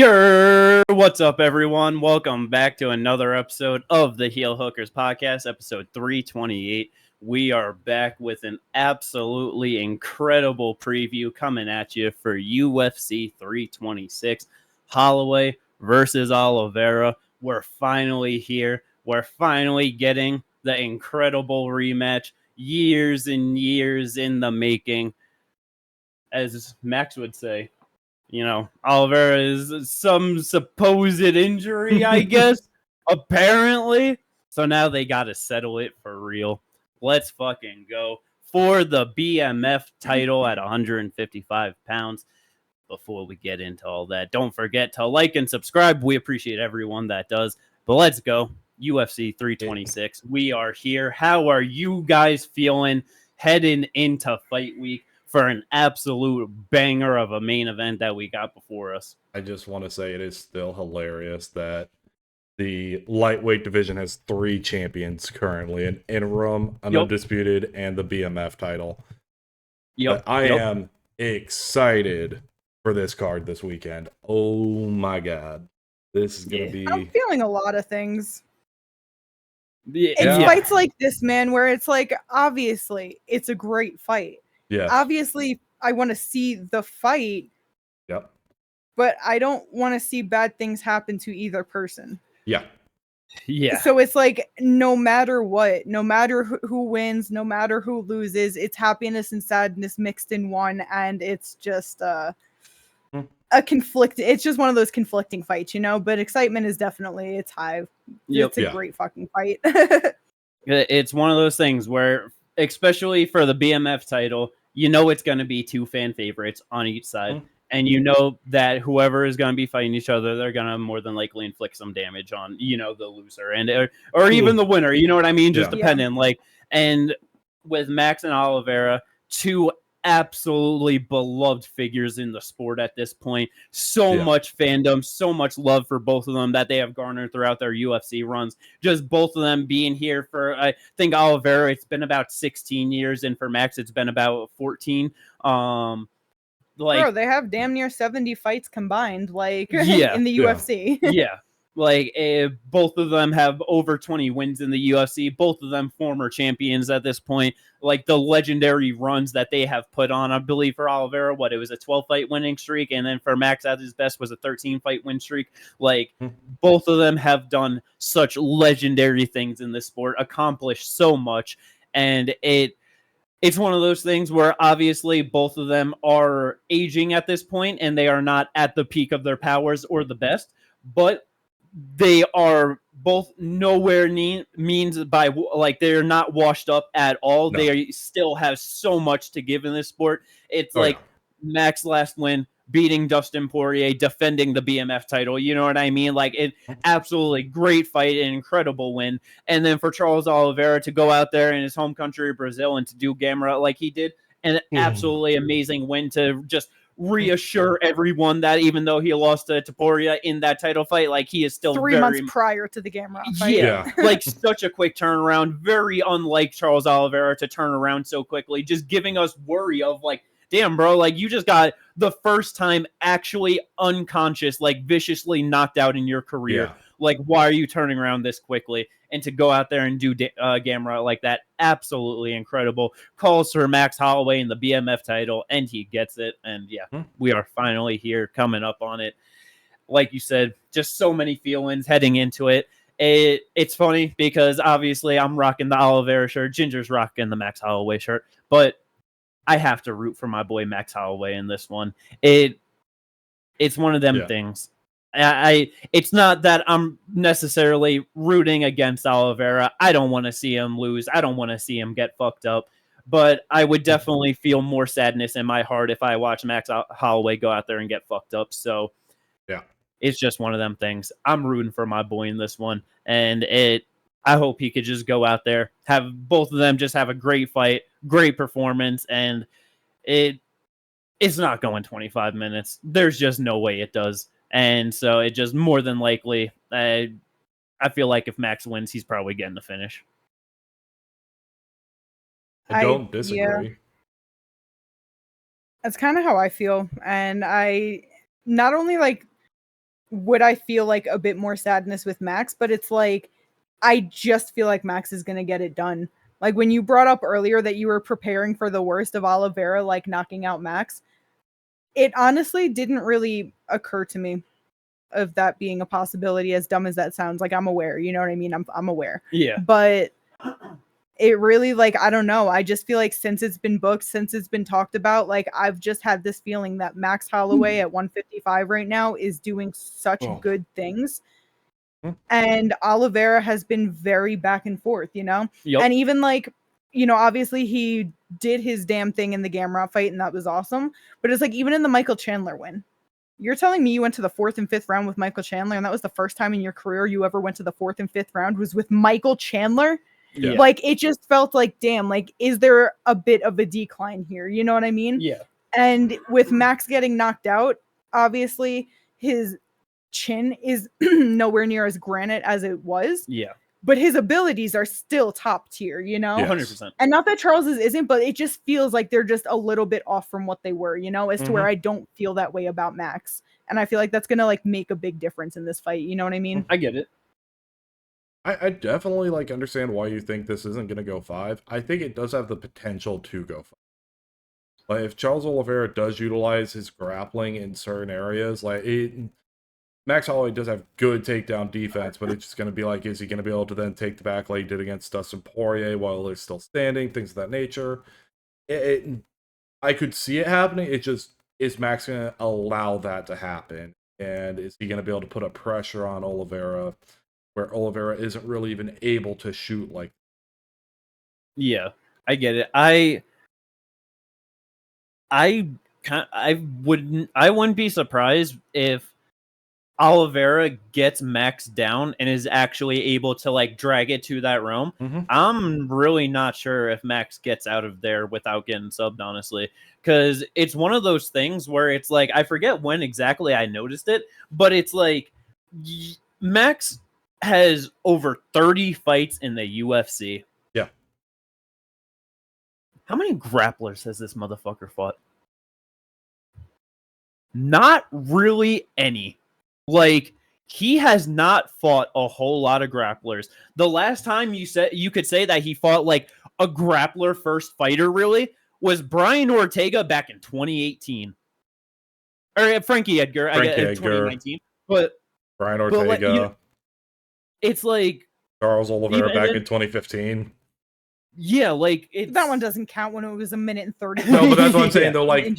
What's up, everyone? Welcome back to another episode of the Heel Hookers Podcast, episode 328. We are back with an absolutely incredible preview coming at you for UFC 326, Holloway versus Oliveira. We're finally here. We're finally getting the incredible rematch. Years and years in the making, as Max would say. You know, Oliveira is some supposed injury, I guess, apparently. So now they got to settle it for real. Let's fucking go for the BMF title at 155 pounds. Before we get into all that, don't forget to like and subscribe. We appreciate everyone that does. But let's go. UFC 326. We are here. How are you guys feeling heading into fight week for an absolute banger of a main event that we got before us? I just want to say it is still hilarious that the lightweight division has 3 champions currently, an interim, an undisputed, and the BMF title. But I am excited for this card this weekend. Oh my god. This is going to be... I'm feeling a lot of things. It's fights like this, man, where it's like, obviously, it's a great fight. Yeah. Obviously, I want to see the fight. Yep. But I don't want to see bad things happen to either person. Yeah. Yeah. So it's like, no matter what, no matter who wins, no matter who loses, it's happiness and sadness mixed in one, and it's just a conflict. It's just one of those conflicting fights, you know. But excitement is definitely it's high. It's a great fucking fight. It's one of those things where, especially for the BMF title, you know it's going to be 2 fan favorites on each side. And you know that whoever is going to be fighting each other, they're going to more than likely inflict some damage on, you know, the loser and or even the winner. You know what I mean? Just depending. Like, and with Max and Oliveira, 2 absolutely beloved figures in the sport at this point. So much fandom, so much love for both of them that they have garnered throughout their UFC runs. Just both of them being here for, I think Oliveira, it's been about 16 years, and for Max, it's been about 14. Bro, they have damn near 70 fights combined, like in the UFC. Like both of them have over 20 wins in the UFC. Both of them former champions at this point. Like the legendary runs that they have put on, I believe for Oliveira, it was a 12-fight winning streak, and then for Max at his best was a 13-fight win streak. Like both of them have done such legendary things in this sport, accomplished so much, and it's one of those things where obviously both of them are aging at this point and they are not at the peak of their powers or the best, but they are both nowhere means by like they're not washed up at all. No. They still have so much to give in this sport. It's Max last win, beating Dustin Poirier, defending the BMF title. You know what I mean? Like, it absolutely great fight, an incredible win. And then for Charles Oliveira to go out there in his home country, Brazil, and to do Gamera like he did, an absolutely amazing win to just reassure everyone that even though he lost to Poirier in that title fight, like he is still 3 months prior to the Gamera fight. Yeah. Like such a quick turnaround, very unlike Charles Oliveira to turn around so quickly, just giving us worry of like, damn, bro, like you just got the first time actually unconscious, like viciously knocked out in your career. Yeah. Like, why are you turning around this quickly? And to go out there and do Gamera like that, absolutely incredible. Calls for Max Holloway in the BMF title, and he gets it. And we are finally here, coming up on it. Like you said, just so many feelings heading into it. It's funny because obviously I'm rocking the Oliveira shirt. Ginger's rocking the Max Holloway shirt. But I have to root for my boy Max Holloway in this one. It's one of them things. It's not that I'm necessarily rooting against Oliveira. I don't want to see him lose. I don't want to see him get fucked up. But I would definitely feel more sadness in my heart if I watch Max Holloway go out there and get fucked up. So it's just one of them things. I'm rooting for my boy in this one. And I hope he could just go out there, have both of them just have a great fight, great performance, and it's not going 25 minutes. There's just no way it does. And so it just more than likely, I feel like if Max wins, he's probably getting the finish. I don't disagree. Yeah. That's kind of how I feel. And I not only like would I feel like a bit more sadness with Max, but it's like, I just feel like Max is going to get it done. Like when you brought up earlier that you were preparing for the worst of Oliveira, like knocking out Max, it honestly didn't really occur to me of that being a possibility, as dumb as that sounds. Like, I'm aware, you know what I mean? I'm aware. Yeah. But it really, like, I don't know. I just feel like since it's been booked, since it's been talked about, like, I've just had this feeling that Max Holloway at 155 right now is doing such good things. And Oliveira has been very back and forth, you know? Yep. And even like, you know, obviously he did his damn thing in the Garbrandt fight and that was awesome. But it's like, even in the Michael Chandler win, you're telling me you went to the 4th and 5th round with Michael Chandler, and that was the first time in your career you ever went to the 4th and 5th round was with Michael Chandler? Yeah. Like, it just felt like, damn, like, is there a bit of a decline here? You know what I mean? Yeah. And with Max getting knocked out, obviously his chin is nowhere near as granite as it was. Yeah. But his abilities are still top tier, you know? 100%. And not that Charles's isn't, but it just feels like they're just a little bit off from what they were, you know, as to where I don't feel that way about Max. And I feel like that's going to like make a big difference in this fight. You know what I mean? I get it. I definitely like understand why you think this isn't going to go 5. I think it does have the potential to go 5. Like if Charles Oliveira does utilize his grappling in certain areas, like Max Holloway does have good takedown defense, but it's just going to be like, is he going to be able to then take the back like he did against Dustin Poirier while they're still standing, things of that nature. I could see it happening. It just, is Max going to allow that to happen? And is he going to be able to put up pressure on Oliveira where Oliveira isn't really even able to shoot like? Yeah, I get it. I wouldn't be surprised if Oliveira gets Max down and is actually able to like drag it to that realm. I'm really not sure if Max gets out of there without getting subbed, honestly, because it's one of those things where it's like, I forget when exactly I noticed it, but it's like Max has over 30 fights in the UFC. Yeah. How many grapplers has this motherfucker fought? Not really any. Like, he has not fought a whole lot of grapplers. The last time you could say that he fought like a grappler first fighter really was Brian Ortega back in 2018. Or Frankie Edgar, I guess, 2019. But Brian Ortega. It's like Charles Oliveira back in 2015. Yeah, like that one doesn't count when it was 1 minute and 30. No, but that's what I'm saying though. Like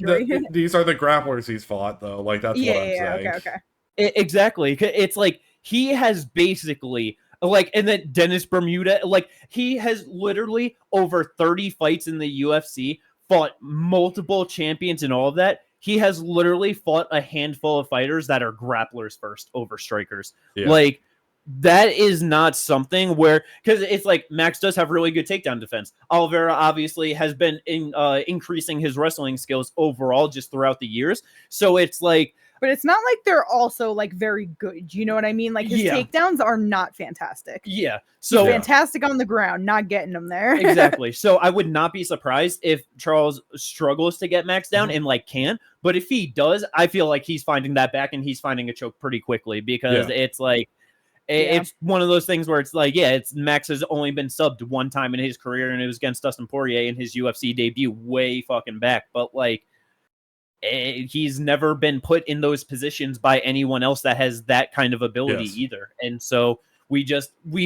these are the grapplers he's fought though. Like that's what I'm saying. Okay. Exactly. It's like he has basically like, and then Dennis Bermuda, like he has literally over 30 fights in the UFC, fought multiple champions and all of that. He has literally fought a handful of fighters that are grapplers first over strikers. Yeah. Like that is not something where, because it's like Max does have really good takedown defense. Oliveira obviously has been increasing his wrestling skills overall just throughout the years. So it's like, but it's not like they're also like very good. You know what I mean? Like his takedowns are not fantastic. Yeah. So he's fantastic on the ground, not getting them there. Exactly. So I would not be surprised if Charles struggles to get Max down and like can. But if he does, I feel like he's finding that back and he's finding a choke pretty quickly because it's like, it's one of those things where it's like, it's Max has only been subbed one time in his career, and it was against Dustin Poirier in his UFC debut way fucking back. But like, he's never been put in those positions by anyone else that has that kind of ability either. And so we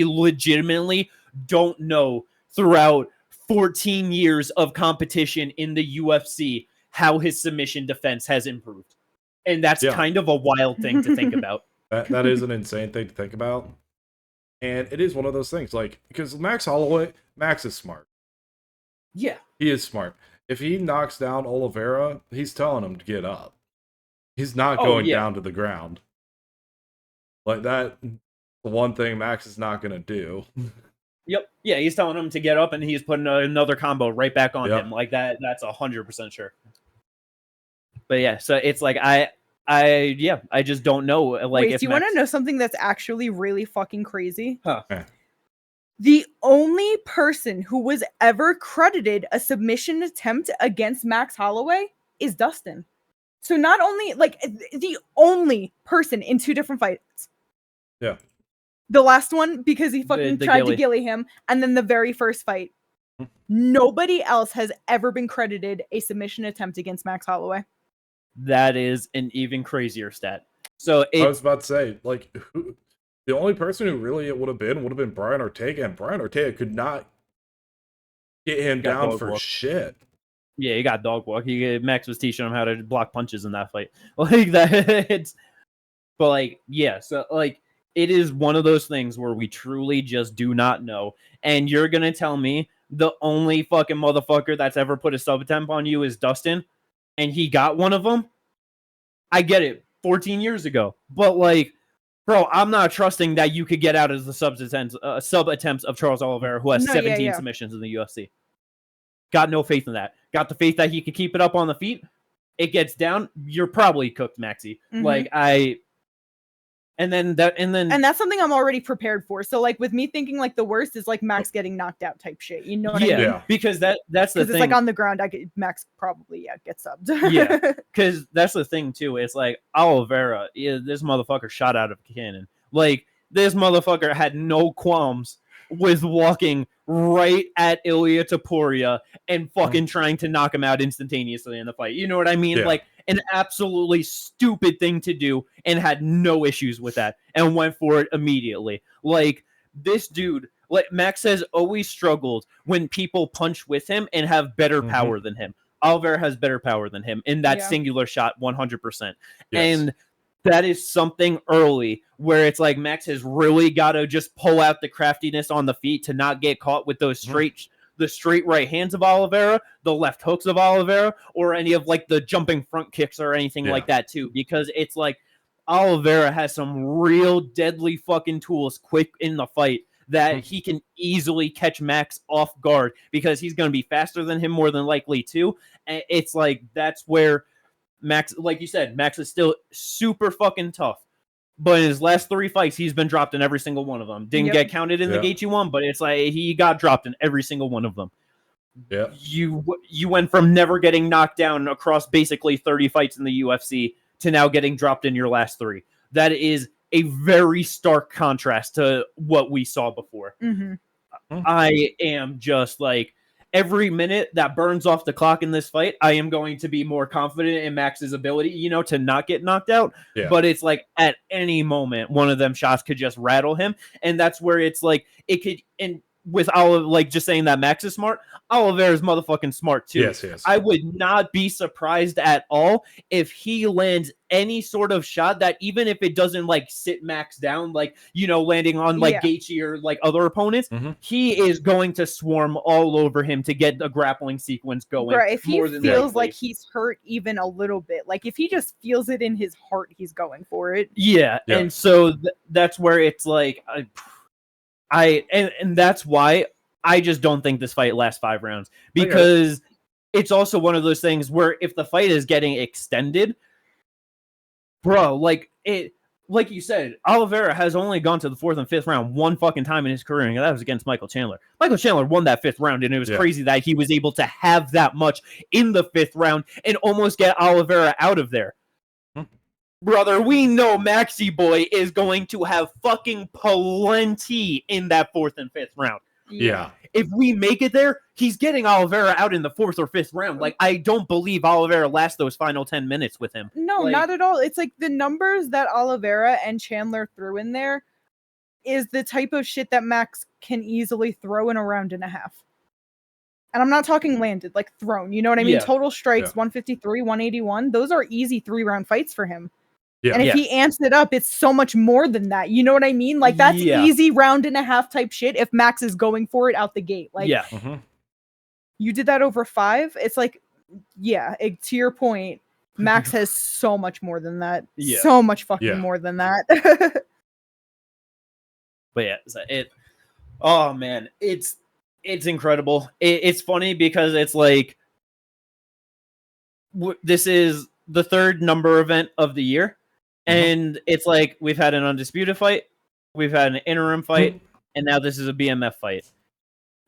legitimately don't know throughout 14 years of competition in the UFC how his submission defense has improved. And that's kind of a wild thing to think about. That is an insane thing to think about. And it is one of those things, like, because Max is smart. Yeah. He is smart. If he knocks down Oliveira, he's telling him to get up. He's not going down to the ground. Like that, the one thing Max is not going to do. Yep. Yeah, he's telling him to get up, and he's putting another combo right back on him. Like that. That's 100% sure. But yeah, so it's like I just don't know. Like, wait, do you want to know something that's actually really fucking crazy? Huh. The only person who was ever credited a submission attempt against Max Holloway is Dustin. So not only like the only person in 2 different fights. Yeah. The last one because he fucking The tried Gilly. to gilly him, and then the very first fight. Nobody else has ever been credited a submission attempt against Max Holloway. That is an even crazier stat. So I was about to say, like, the only person who really it would have been Brian Ortega, and Brian Ortega could not get him down for shit. Yeah, he got dog walk. Max was teaching him how to block punches in that fight. Like that. But like, yeah, so like it is one of those things where we truly just do not know. And you're gonna tell me the only fucking motherfucker that's ever put a sub attempt on you is Dustin, and he got one of them? I get it, 14 years ago. But like, bro, I'm not trusting that you could get out as the sub attempts of Charles Oliveira, who has 17 submissions in the UFC. Got no faith in that. Got the faith that he could keep it up on the feet. It gets down, you're probably cooked, Maxie. Mm-hmm. And that's something I'm already prepared for. So like with me thinking like the worst is like Max getting knocked out type shit. You know what I mean? Yeah. Because Because that's the thing. It's like on the ground, Max probably gets subbed. Yeah. Because that's the thing too. It's like Oliveira, this motherfucker shot out of a cannon. Like this motherfucker had no qualms with walking right at Ilia Topuria and fucking trying to knock him out instantaneously in the fight. You know what I mean? Yeah. Like an absolutely stupid thing to do, and had no issues with that and went for it immediately. Like this dude, like Max has always struggled when people punch with him and have better power than him. Oliveira has better power than him in that singular shot 100%. Yes. And that is something early where it's like Max has really got to just pull out the craftiness on the feet to not get caught with those the straight right hands of Oliveira, the left hooks of Oliveira, or any of like the jumping front kicks or anything like that too. Because it's like Oliveira has some real deadly fucking tools quick in the fight that he can easily catch Max off guard because he's going to be faster than him more than likely too. And it's like that's where Max, like you said, Max is still super fucking tough. But in his last 3 fights, he's been dropped in every single one of them. Didn't get counted in the Gaethje one, but it's like he got dropped in every single one of them. Yeah. You went from never getting knocked down across basically 30 fights in the UFC to now getting dropped in your last 3. That is a very stark contrast to what we saw before. I am just like, every minute that burns off the clock in this fight, I am going to be more confident in Max's ability, to not get knocked out. Yeah. But it's like at any moment, one of them shots could just rattle him. And that's where it's like, it could, and with Olive, like just saying that Max is smart, Oliveira's motherfucking smart too. Yes. I would not be surprised at all if he lands any sort of shot that, even if it doesn't like sit Max down, like, landing on like Gaethje or like other opponents, he is going to swarm all over him to get the grappling sequence going. Right. If he feels like he's hurt even a little bit, like if he just feels it in his heart, he's going for it. Yeah. And so that's where it's like, and that's why I just don't think this fight lasts 5 rounds, because it's also one of those things where if the fight is getting extended, bro, like you said, Oliveira has only gone to the 4th and 5th round one fucking time in his career, and that was against Michael Chandler. Michael Chandler won that 5th round, and it was crazy that he was able to have that much in the 5th round and almost get Oliveira out of there. Brother, we know Maxie Boy is going to have fucking plenty in that 4th and 5th round. Yeah. If we make it there, he's getting Oliveira out in the 4th or 5th round. Like, I don't believe Oliveira lasts those final 10 minutes with him. No, not at all. It's like the numbers that Oliveira and Chandler threw in there is the type of shit that Max can easily throw in a round and a half. And I'm not talking landed, like thrown. You know what I mean? Total strikes, 153, 181. Those are easy 3-round fights for him. Yeah. And if he amps it up, it's so much more than that. You know what I mean? Like, that's easy round and a half type shit if Max is going for it out the gate. Like, you did that over 5. It's like, to your point, Max has so much more than that. So much fucking more than that. But oh man, it's incredible. It's funny because it's like, this is the 3rd number event of the year. And it's like, we've had an undisputed fight, we've had an interim fight, and now this is a BMF fight.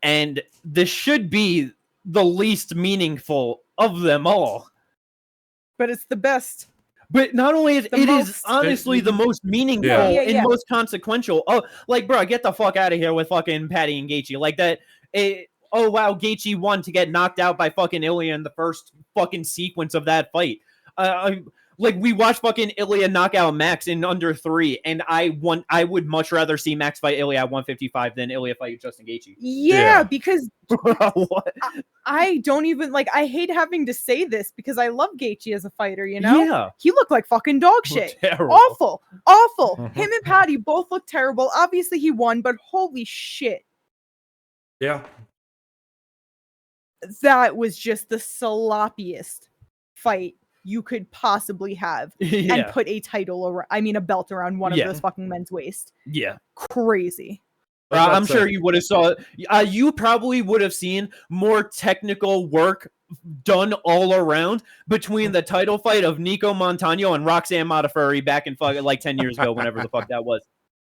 And this should be the least meaningful of them all. But it's the best. But not only is it is honestly the most meaningful and most consequential. Oh, like, bro, get the fuck out of here with fucking Patty and Gaethje. Like that. Oh wow, Gaethje won to get knocked out by fucking Ilya in the first fucking sequence of that fight. Like, we watched fucking Ilya knock out Max in under 3, and I would much rather see Max fight Ilya at 155 than Ilya fight Justin Gaethje. Yeah, because I don't even, like, I hate having to say this because I love Gaethje as a fighter, you know? Yeah. He looked like fucking dog shit. Terrible. Awful. Awful. Him and Patty both look terrible. Obviously, he won, but holy shit. Yeah. That was just the sloppiest fight you could possibly have and put a belt around one of those fucking men's waist. Yeah. Crazy. I'm sure you would have saw it. You probably would have seen more technical work done all around between the title fight of Nico Montano and Roxanne Modafferi back in fucking like 10 years ago, whenever the fuck that was.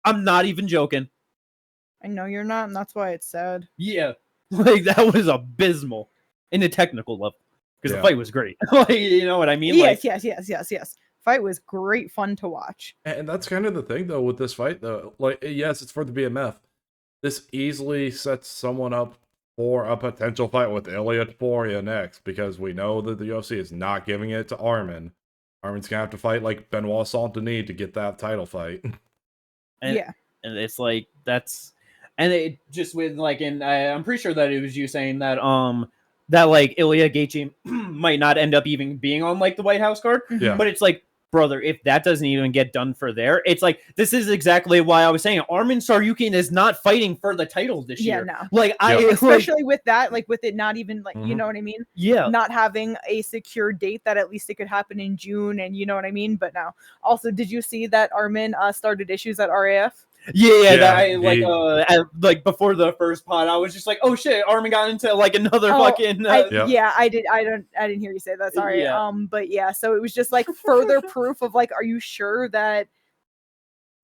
I'm not even joking. I know you're not, and that's why it's sad. Yeah. Like, that was abysmal in a technical level. Because the fight was great. Like, you know what I mean? Yes. Fight was great fun to watch. And that's kind of the thing, though, with this fight, though. Like, yes, it's for the BMF. This easily sets someone up for a potential fight with Ilya Topuria next, because we know that the UFC is not giving it to Armin. Armin's going to have to fight, like, Benoit Saint-Denis to get that title fight. And it's like, that's... And it just with, like, I'm pretty sure that it was you saying that, that like Ilya Gaethje might not end up even being on like the White House card. Yeah. But it's like, brother, if that doesn't even get done for there, it's like, this is exactly why I was saying Armin Tsarukyan is not fighting for the title this year. No. Like, especially with that, like with it not even like, you know what I mean? Yeah. Not having a secure date that at least it could happen in June, and you know what I mean? But now, also, did you see that Armin started issues at RAF? Like before the first pod, I was just like, oh shit, Armin got into like another fucking. I didn't hear you say that. Sorry. Yeah. But yeah, so it was just like further proof of like, are you sure that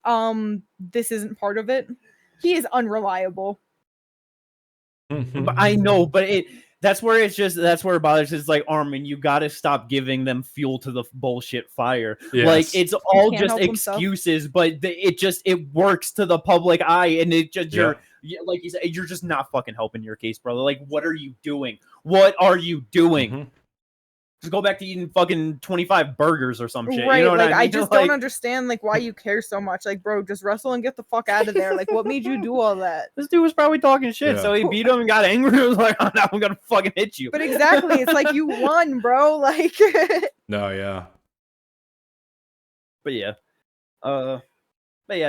this isn't part of it? He is unreliable. But I know, but that's where it bothers. It's like, Armin, you got to stop giving them fuel to the bullshit fire. Yes. Like, it's all just excuses, but it works to the public eye, and it just like you said, you're just not fucking helping your case, brother. Like, what are you doing? What are you doing? Just go back to eating fucking 25 burgers or some shit. Right, you know what like, I mean? I just don't understand like why you care so much. Like, bro, just wrestle and get the fuck out of there. Like, what made you do all that? This dude was probably talking shit, so he beat him and got angry. He was like, oh, now I'm gonna fucking hit you. But exactly, it's like, you won, bro. Like, no, yeah. But yeah,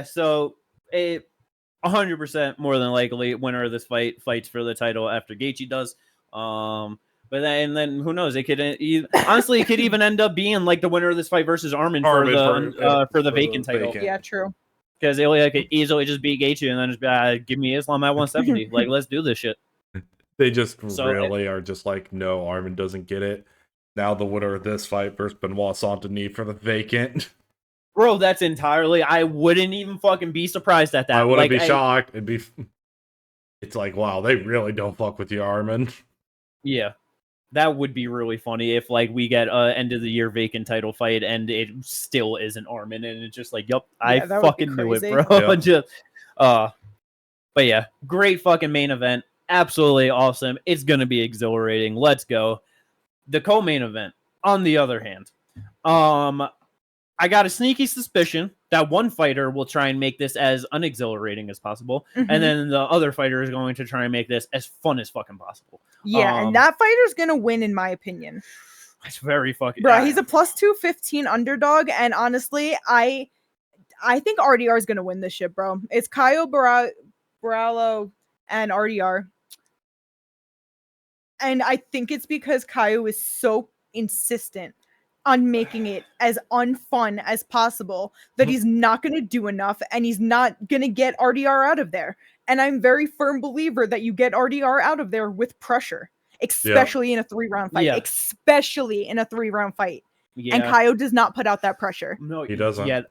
so 100% more than likely winner of this fight fights for the title after Gaethje does. But then who knows? It could honestly, it could even end up being like the winner of this fight versus Armin for the vacant title. Yeah, true. Because Ilya could easily just beat Gaethje and then just give me Islam at 170. Like, let's do this shit. They just really are just like, no, Armin doesn't get it. Now the winner of this fight versus Benoit Saint-Denis for the vacant. Bro, that's entirely. I wouldn't even fucking be surprised at that. I wouldn't be shocked. It's like, wow, they really don't fuck with you, Armin. Yeah. That would be really funny if, like, we get end of the year vacant title fight and it still isn't Armin, and it's just like, yup, I fucking knew it, bro. But yeah, great fucking main event, absolutely awesome. It's gonna be exhilarating. Let's go. The co-main event, on the other hand, I got a sneaky suspicion that one fighter will try and make this as unexhilarating as possible, and then the other fighter is going to try and make this as fun as fucking possible. Yeah, and that fighter's gonna win, in my opinion. It's very fucking... Bro, he's a plus 215 underdog, and honestly, I think RDR is gonna win this shit, bro. It's Caio Borralho and RDR. And I think it's because Caio is so insistent on making it as unfun as possible that he's not going to do enough, and he's not going to get RDR out of there. And I'm very firm believer that you get RDR out of there with pressure, especially in a 3-round fight, especially in a 3-round fight. And Caio does not put out that pressure. No, he doesn't. Yeah.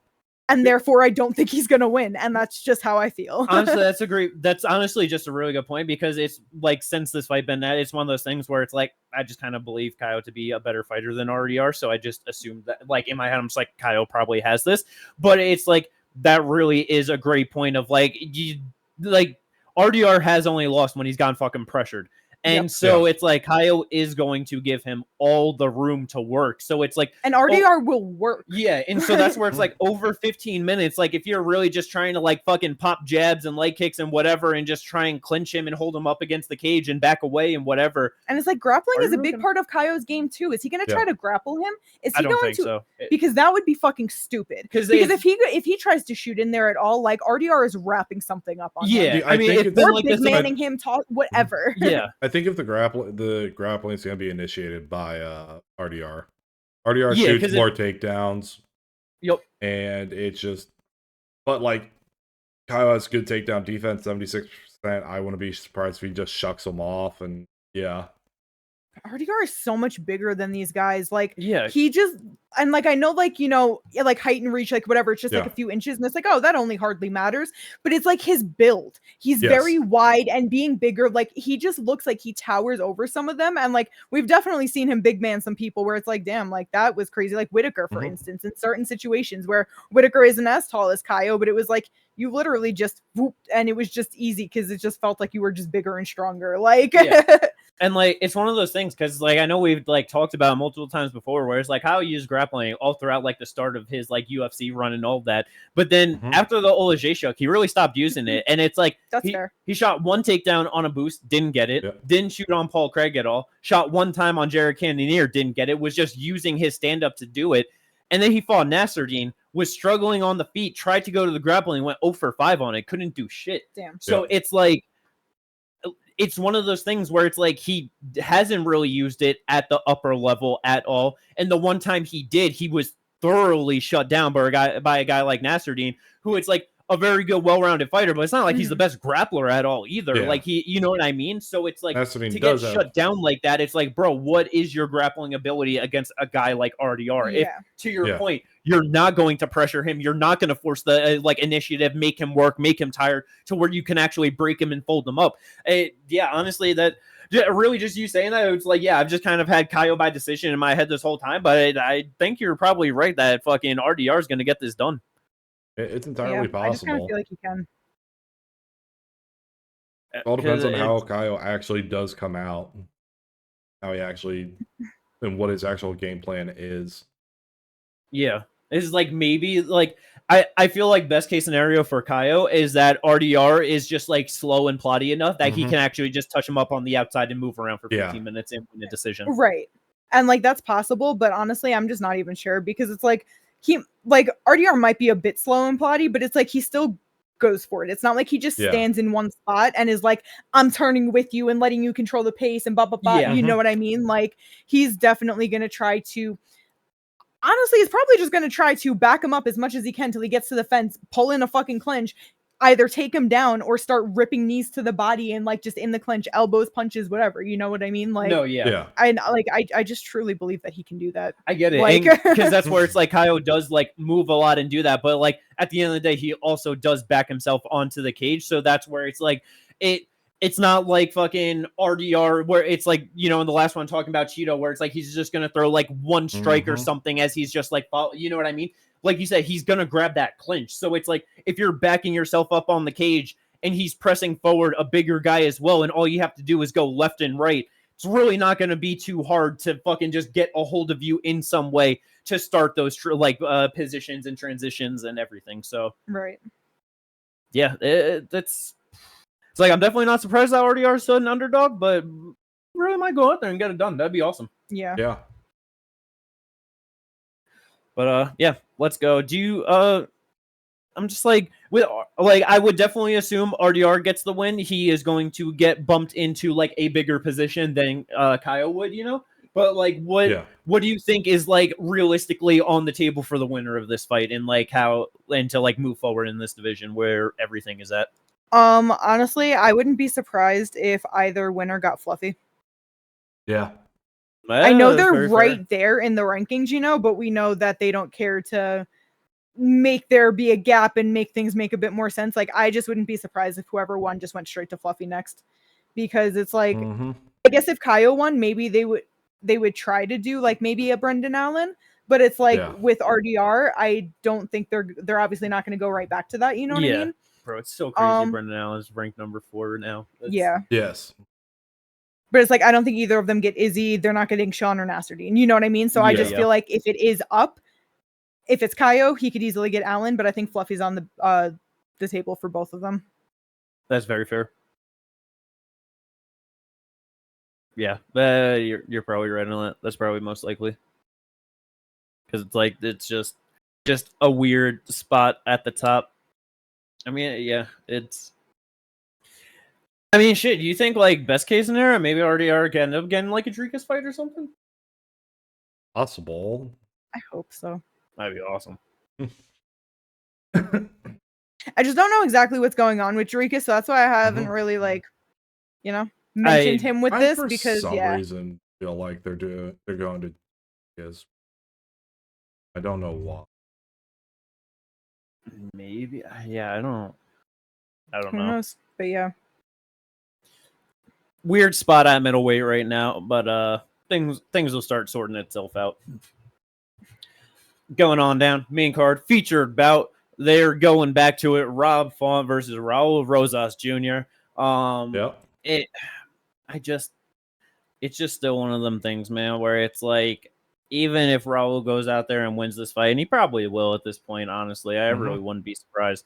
and therefore I don't think he's gonna win, and that's just how I feel. Honestly, that's honestly just a really good point, because it's like, since this fight been it's one of those things where it's like, I just kind of believe Caio to be a better fighter than RDR, so I just assume that, like, in my head I'm just like, Caio probably has this, but it's like, that really is a great point of like, RDR has only lost when he's gotten fucking pressured. And so it's like, Caio is going to give him all the room to work. So it's like, and RDR will work. Yeah, and so that's where it's like, over 15 minutes, like, if you're really just trying to like fucking pop jabs and leg kicks and whatever, and just try and clinch him and hold him up against the cage and back away and whatever. And it's like, grappling is a big part of Caio's game too. Is he going to try to grapple him? Is he I don't going think to? so. Because that would be fucking stupid. Because if he tries to shoot in there at all, like, RDR is wrapping something up on him. Dude, I mean, it's or like big manning him, whatever. Yeah, I think if the grappling is going to be initiated by RDR. RDR shoots more takedowns. Yep. And it's just, but like, Caio has good takedown defense, 76%. I wouldn't be surprised if he just shucks them off, and RDR is so much bigger than these guys. Like, yeah, he just, and like, I know, like, you know, like height and reach, like whatever, it's just like a few inches, and it's like, oh, that only hardly matters. But it's like his build. He's very wide, and being bigger, like, he just looks like he towers over some of them. And like, we've definitely seen him big man some people where it's like, damn, like, that was crazy. Like Whitaker, for instance, in certain situations where Whitaker isn't as tall as Caio, but it was like, you literally just whooped, and it was just easy because it just felt like you were just bigger and stronger. Like, And like, it's one of those things, because like, I know we've like talked about it multiple times before, where it's like how he used grappling all throughout like the start of his like UFC run and all that. But then after the Oliveira, he really stopped using it. And it's like, he shot one takedown on a boost, didn't get it, didn't shoot on Paul Craig at all, shot one time on Jared Cannonier, didn't get it, was just using his stand-up to do it. And then he fought Nasruddin, was struggling on the feet, tried to go to the grappling, went 0 for 5 on it, couldn't do shit. Damn. So it's like, it's one of those things where it's like, he hasn't really used it at the upper level at all. And the one time he did, he was thoroughly shut down by a guy like Nasruddin, who it's like a very good, well-rounded fighter, but it's not like he's the best grappler at all either. Like, he, you know what I mean? So it's like, to get shut down like that, it's like, bro, what is your grappling ability against a guy like RDR? If, to your point, you're not going to pressure him, you're not going to force the like initiative, make him work, make him tired, to where you can actually break him and fold him up. Honestly, that really, just you saying that, it's like, I've just kind of had Caio by decision in my head this whole time, but I think you're probably right that fucking RDR is going to get this done. It's entirely possible. I just kind of feel like he can. It all depends on how Caio actually does come out, how he actually, and what his actual game plan is. Yeah, it's like, maybe like, I feel like best case scenario for Caio is that RDR is just like slow and plotty enough that he can actually just touch him up on the outside and move around for 15 minutes and win a decision. Right. And like, that's possible, but honestly, I'm just not even sure, because it's like, RDR might be a bit slow and plotty, but it's like, he still goes for it. It's not like he just stands in one spot and is like, I'm turning with you and letting you control the pace and blah, blah, blah. You know what I mean? Like, he's definitely going to try to, honestly, he's probably just going to try to back him up as much as he can till he gets to the fence, pull in a fucking clinch, either take him down or start ripping knees to the body and like just in the clinch, elbows, punches, whatever. You know what I mean? Like, I just truly believe that he can do that. I get it, like, because that's where it's like, Caio does like move a lot and do that, but like at the end of the day, he also does back himself onto the cage. So that's where it's like, it's not like fucking RDR where it's like, you know, in the last one talking about Cheeto, where it's like, he's just going to throw like one strike or something as he's just like, you know what I mean? Like you said, he's going to grab that clinch. So it's like, if you're backing yourself up on the cage and he's pressing forward a bigger guy as well, and all you have to do is go left and right, it's really not going to be too hard to fucking just get a hold of you in some way to start those positions and transitions and everything. So, it's like, I'm definitely not surprised that RDR is still an underdog, but really might go out there and get it done. That'd be awesome. Yeah. But let's go. Do you I'm just like, I would definitely assume RDR gets the win. He is going to get bumped into like a bigger position than Caio would, you know? But like, what do you think is like realistically on the table for the winner of this fight, and like how, and to like move forward in this division where everything is at? Honestly, I wouldn't be surprised if either winner got fluffy. Yeah. I know they're right there in the rankings, you know, but we know that they don't care to make there be a gap and make things make a bit more sense. Like, I just wouldn't be surprised if whoever won just went straight to Fluffy next, because it's like, I guess if Caio won, maybe they would try to do like maybe a Brendan Allen, but it's like with RDR, I don't think they're obviously not going to go right back to that. You know what I mean? Bro, it's so crazy. Brendan Allen's ranked number 4 now. Yes. But it's like, I don't think either of them get Izzy. They're not getting Sean or Nasruddin. You know what I mean? So I just feel like if it is up, if it's Caio, he could easily get Allen, but I think Fluffy's on the table for both of them. That's very fair. Yeah, you're probably right on that. That's probably most likely. Because it's like, it's just a weird spot at the top. I mean, yeah, it's... I mean, shit, do you think, like, best case scenario, maybe RDR end up getting, like, a Rodrigues fight or something? Possible. I hope so. That'd be awesome. I just don't know exactly what's going on with Rodrigues, so that's why I haven't really, like, mentioned him with this, because, for some reason, feel like they're going to... Because I don't know why. Maybe, yeah, I don't know. Who knows? But yeah. Weird spot at middleweight right now, but things will start sorting itself out. Going on down, main card, featured bout. They're going back to it. Rob Font versus Raul Rosas Jr. It's just still one of them things, man, where it's like, even if Raul goes out there and wins this fight, and he probably will at this point, honestly, I really wouldn't be surprised.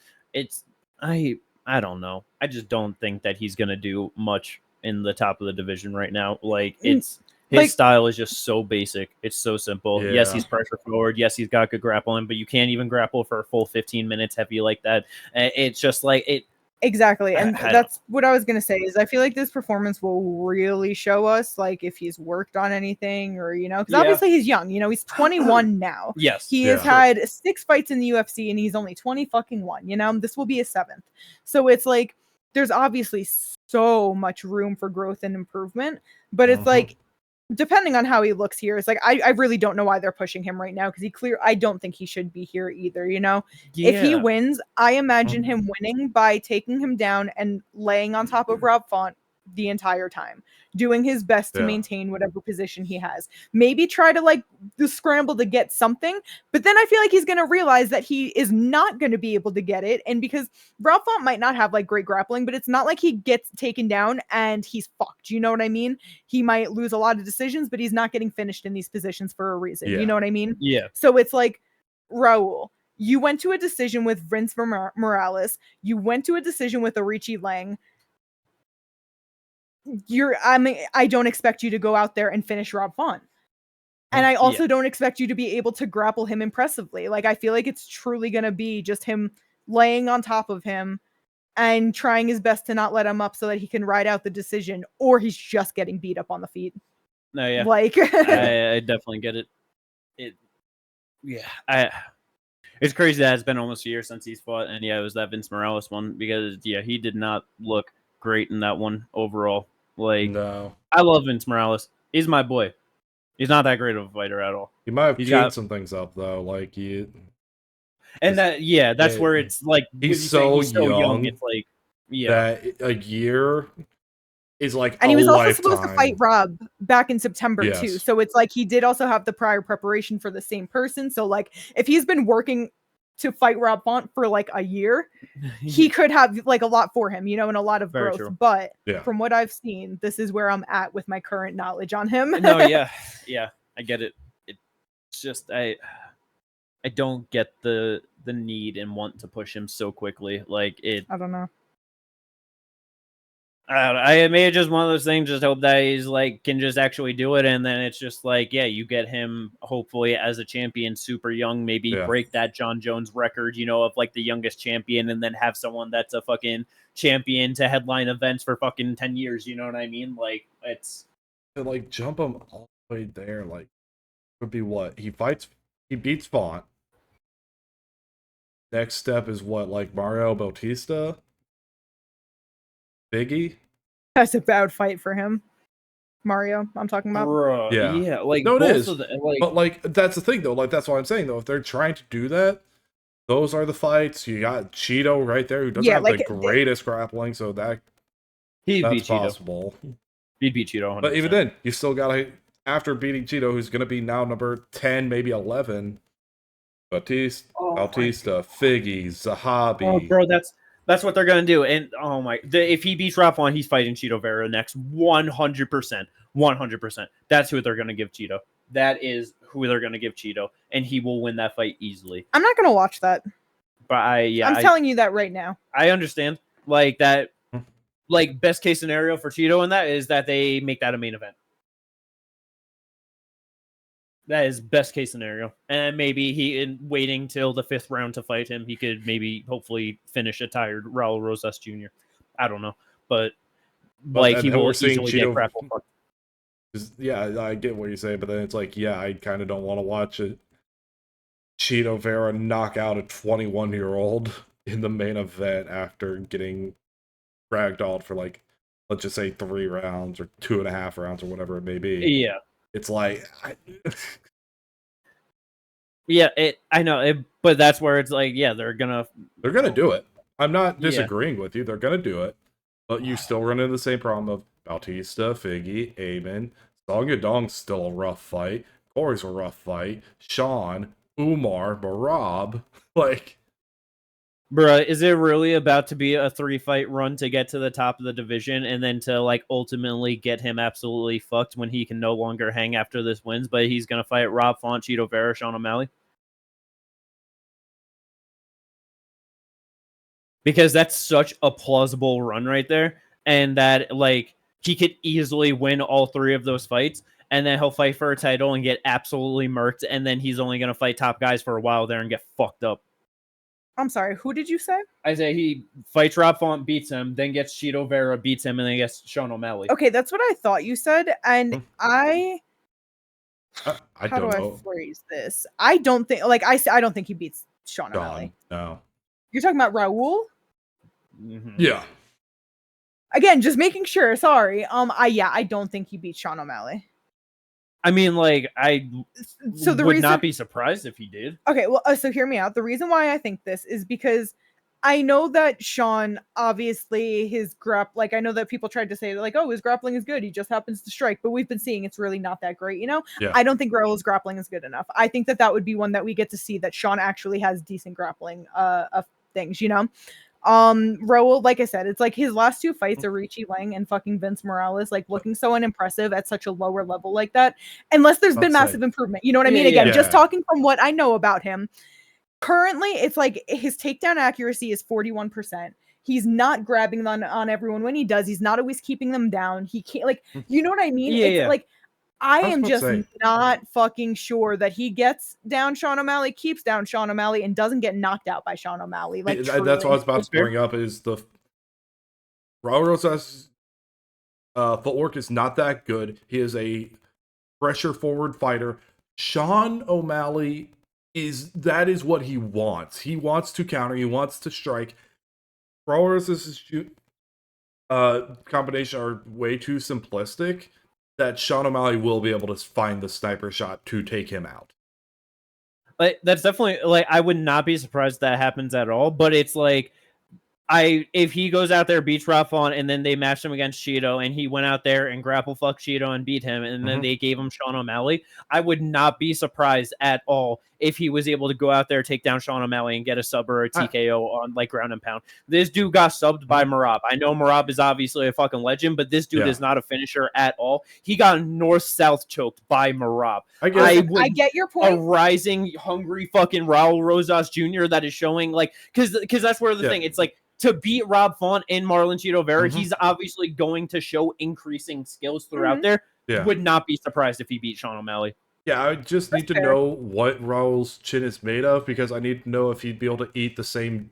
I don't know. I just don't think that he's gonna do much in the top of the division right now. Like, his style is just so basic. It's so simple. Yeah. Yes, he's pressure forward. Yes, he's got good grappling, but you can't even grapple for a full 15 minutes heavy like that. It's just like it. Exactly. And that's what I was going to say is I feel like this performance will really show us, like, if he's worked on anything or, because obviously he's young, he's 21 now. Yes. He has had 6 fights in the UFC and he's only 20 fucking 1, this will be his 7th. So it's like, there's obviously so much room for growth and improvement, but it's like, depending on how he looks here, it's like, I really don't know why they're pushing him right now, because I don't think he should be here either, If he wins, I imagine him winning by taking him down and laying on top of Rob Font the entire time, doing his best to maintain whatever position he has. Maybe try to, like, scramble to get something, but then I feel like he's going to realize that he is not going to be able to get it, and because Rob Font might not have, like, great grappling, but it's not like he gets taken down and he's fucked, you know what I mean? He might lose a lot of decisions, but he's not getting finished in these positions for a reason, you know what I mean? Yeah. So it's like, Raul, you went to a decision with Vince Morales, you went to a decision with Arichi Lang. I don't expect you to go out there and finish Rob Font. And I also don't expect you to be able to grapple him impressively. Like, I feel like it's truly going to be just him laying on top of him and trying his best to not let him up so that he can ride out the decision, or he's just getting beat up on the feet. No, yeah. Like, I definitely get it. It's crazy that it's been almost a year since he's fought, and it was that Vince Morales one, because he did not look great in that one overall. Like, no. I love Vince Morales. He's my boy. He's not that great of a fighter at all. He might have changed some things up though, like that's where it's like he's so young. It's like that a year is like and he was also lifetime. supposed to fight Rob back in September too. Yes. So it's like he did also have the prior preparation for the same person. So like if he's been working to fight Rob Font for like a year, he could have like a lot for him, and a lot of Very growth. true. But from what I've seen, this is where I'm at with my current knowledge on him. No, yeah, I get it. It's just I don't get the need and want to push him so quickly. Like it. I don't know. I may just one of those things. Just hope that he's like can just actually do it, and then it's just like you get him hopefully as a champion, super young, maybe break that John Jones record, of like the youngest champion, and then have someone that's a fucking champion to headline events for fucking 10 years. You know what I mean? Like it's to like jump him all the way there. Like would be what he beats Font. Next step is what, like Mario Bautista. Biggie? That's a bad fight for him. Mario, I'm talking about. Bruh, yeah, like no, it is. But like that's the thing though. Like that's what I'm saying though. If they're trying to do that, those are the fights. You got Cheeto right there, who doesn't have the greatest grappling, so that's possible. He'd beat Cheeto. 100%. But even then, you still got to, after beating Cheeto, who's going to be now number 10, maybe 11, Bautista, Figgy, Zahabi. Oh, bro, that's what they're gonna do. And oh my, if he beats Rafa, he's fighting Cheeto Vera next. 100%, 100%. That's who they're gonna give Cheeto. That is who they're gonna give Cheeto, and he will win that fight easily. I'm not gonna watch that. But I'm telling you that right now. I understand. Like that, like best case scenario for Cheeto in that is that they make that a main event. That is best case scenario. And maybe in waiting till the 5th round to fight him, he could maybe hopefully finish a tired Raul Rosas Jr. I don't know. But like he will easily get grapple fucked. Yeah, I get what you're saying, but then it's like, yeah, I kind of don't want to watch it. Cheeto Vera knock out a 21-year-old in the main event after getting ragdolled for, like, let's just say 3 rounds or 2.5 rounds or whatever it may be. Yeah. It's like, yeah, I know, but that's where it's like, yeah, they're gonna do it. I'm not disagreeing with you. They're gonna do it, but you still run into the same problem of Bautista, Figgy, Amen, Song Yadong's still a rough fight. Corey's a rough fight. Sean, Umar, Barab, like. Bruh, is it really about to be a 3-fight run to get to the top of the division and then to like ultimately get him absolutely fucked when he can no longer hang after this wins, but he's going to fight Rob Font, Cheeto Vera, Sean O'Malley? Because that's such a plausible run right there, and that like he could easily win all 3 of those fights, and then he'll fight for a title and get absolutely murked, and then he's only going to fight top guys for a while there and get fucked up. I'm sorry, who did you say? I say he fights Rob Font, beats him, then gets Cheeto Vera, beats him, and then gets Sean O'Malley. Okay, that's what I thought you said, and I how do I phrase this? I don't think, like I don't think he beats Sean O'Malley. No. You're talking about Raul? Mm-hmm. Yeah. Again, just making sure. Sorry. I don't think he beats Sean O'Malley. I mean, like, I would not be surprised if he did. Okay, well, so hear me out. The reason why I think this is because I know that Sean, obviously, I know that people tried to say, like, oh, his grappling is good. He just happens to strike. But we've been seeing it's really not that great, you know? Yeah. I don't think Raul's grappling is good enough. I think that would be one that we get to see that Sean actually has decent grappling of things, you know? Raul, like I said, it's like his last 2 fights are Richie Lang and fucking Vince Morales, like looking so unimpressive at such a lower level like that, unless there's been massive improvement. You know what I mean? Again, just talking from what I know about him, currently it's like his takedown accuracy is 41%. He's not grabbing on everyone when he does. He's not always keeping them down. He can't, like, you know what I mean? It's like, I am just not fucking sure that he gets down Sean O'Malley, keeps down Sean O'Malley, and doesn't get knocked out by Sean O'Malley. Like, that's what I was about to bring up, is the Raul Rosas footwork is not that good. He is a pressure forward fighter. Sean O'Malley is what he wants. He wants to counter. He wants to strike. Raul Rosas' combination are way too simplistic that Sean O'Malley will be able to find the sniper shot to take him out. Like, that's definitely, like, I would not be surprised that happens at all, but it's like, if he goes out there, beats Rafon, and then they matched him against Cheeto, and he went out there and grapple fucked Cheeto and beat him, and then they gave him Sean O'Malley, I would not be surprised at all if he was able to go out there, take down Sean O'Malley, and get a sub or a TKO on, like, ground and pound. This dude got subbed by Merab. I know Merab is obviously a fucking legend, but this dude is not a finisher at all. He got north-south choked by Merab. I get your point. A rising, hungry fucking Raul Rosas Jr. that is showing, like, because that's where the thing, it's like, to beat Rob Font and Marlon Cheeto Vera, he's obviously going to show increasing skills throughout there. Yeah. Would not be surprised if he beat Sean O'Malley. Yeah, I just need to know what Raul's chin is made of, because I need to know if he'd be able to eat the same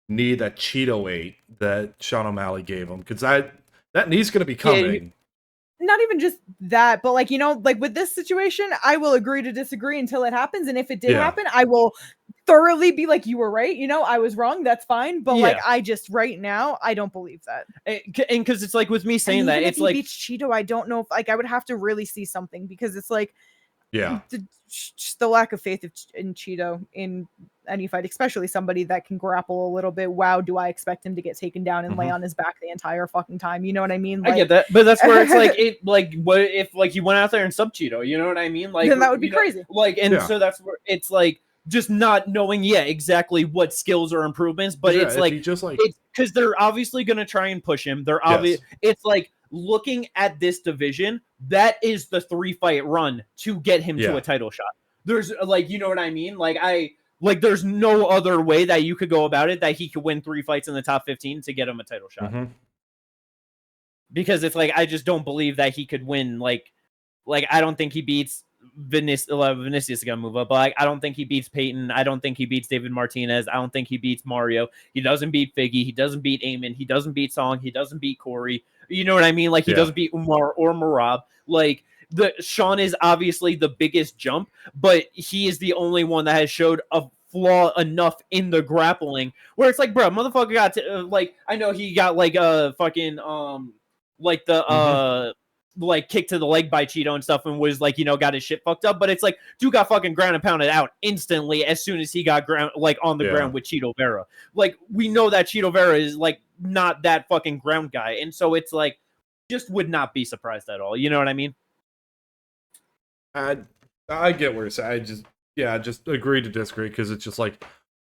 knee that Cheeto ate that Sean O'Malley gave him, because that knee's going to be coming. Not even just that, but, like, you know, like with this situation, I will agree to disagree until it happens. And if it did happen, I will thoroughly be like, you were right. You know, I was wrong. That's fine. But like, I just right now, I don't believe that. And because it's like with me saying that, it's like beats Cheeto, I don't know if, like, I would have to really see something, because it's like, Yeah. Just the lack of faith in Cheeto in any fight, especially somebody that can grapple a little bit. Wow, do I expect him to get taken down and lay on his back the entire fucking time? You know what I mean? Like, I get that, but that's where it's like, what if like you went out there and sub Cheeto? You know what I mean? Like, then that would be crazy. So that's where it's like just not knowing, exactly what skills or improvements, but it's like just like it's because they're obviously going to try and push him. They're obvious. It's like looking at this division, that is the 3-fight run to get him to a title shot. There's like, you know what I mean? There's no other way that you could go about it that he could win 3 fights in the top 15 to get him a title shot. Because it's like, I just don't believe that he could win. Like I don't think he beats Vinicius is gonna move up, but I don't think he beats Peyton. I don't think he beats David Martinez. I don't think he beats Mario. He doesn't beat Figgy. He doesn't beat Eamon. He doesn't beat Song. He doesn't beat Corey. You know what I mean? Like, he doesn't beat Umar or Marab. Like, Sean is obviously the biggest jump, but he is the only one that has showed a flaw enough in the grappling where it's like, bro, motherfucker got to, like, I know he got like a fucking like the like kick to the leg by Cheeto and stuff and was like, got his shit fucked up, but it's like dude got fucking ground and pounded out instantly as soon as he got on the ground with Cheeto Vera. Like, we know that Cheeto Vera is like not that fucking ground guy, and so it's like just would not be surprised at all. You know what I mean? I get what you're saying. I just agree to disagree, because it's just like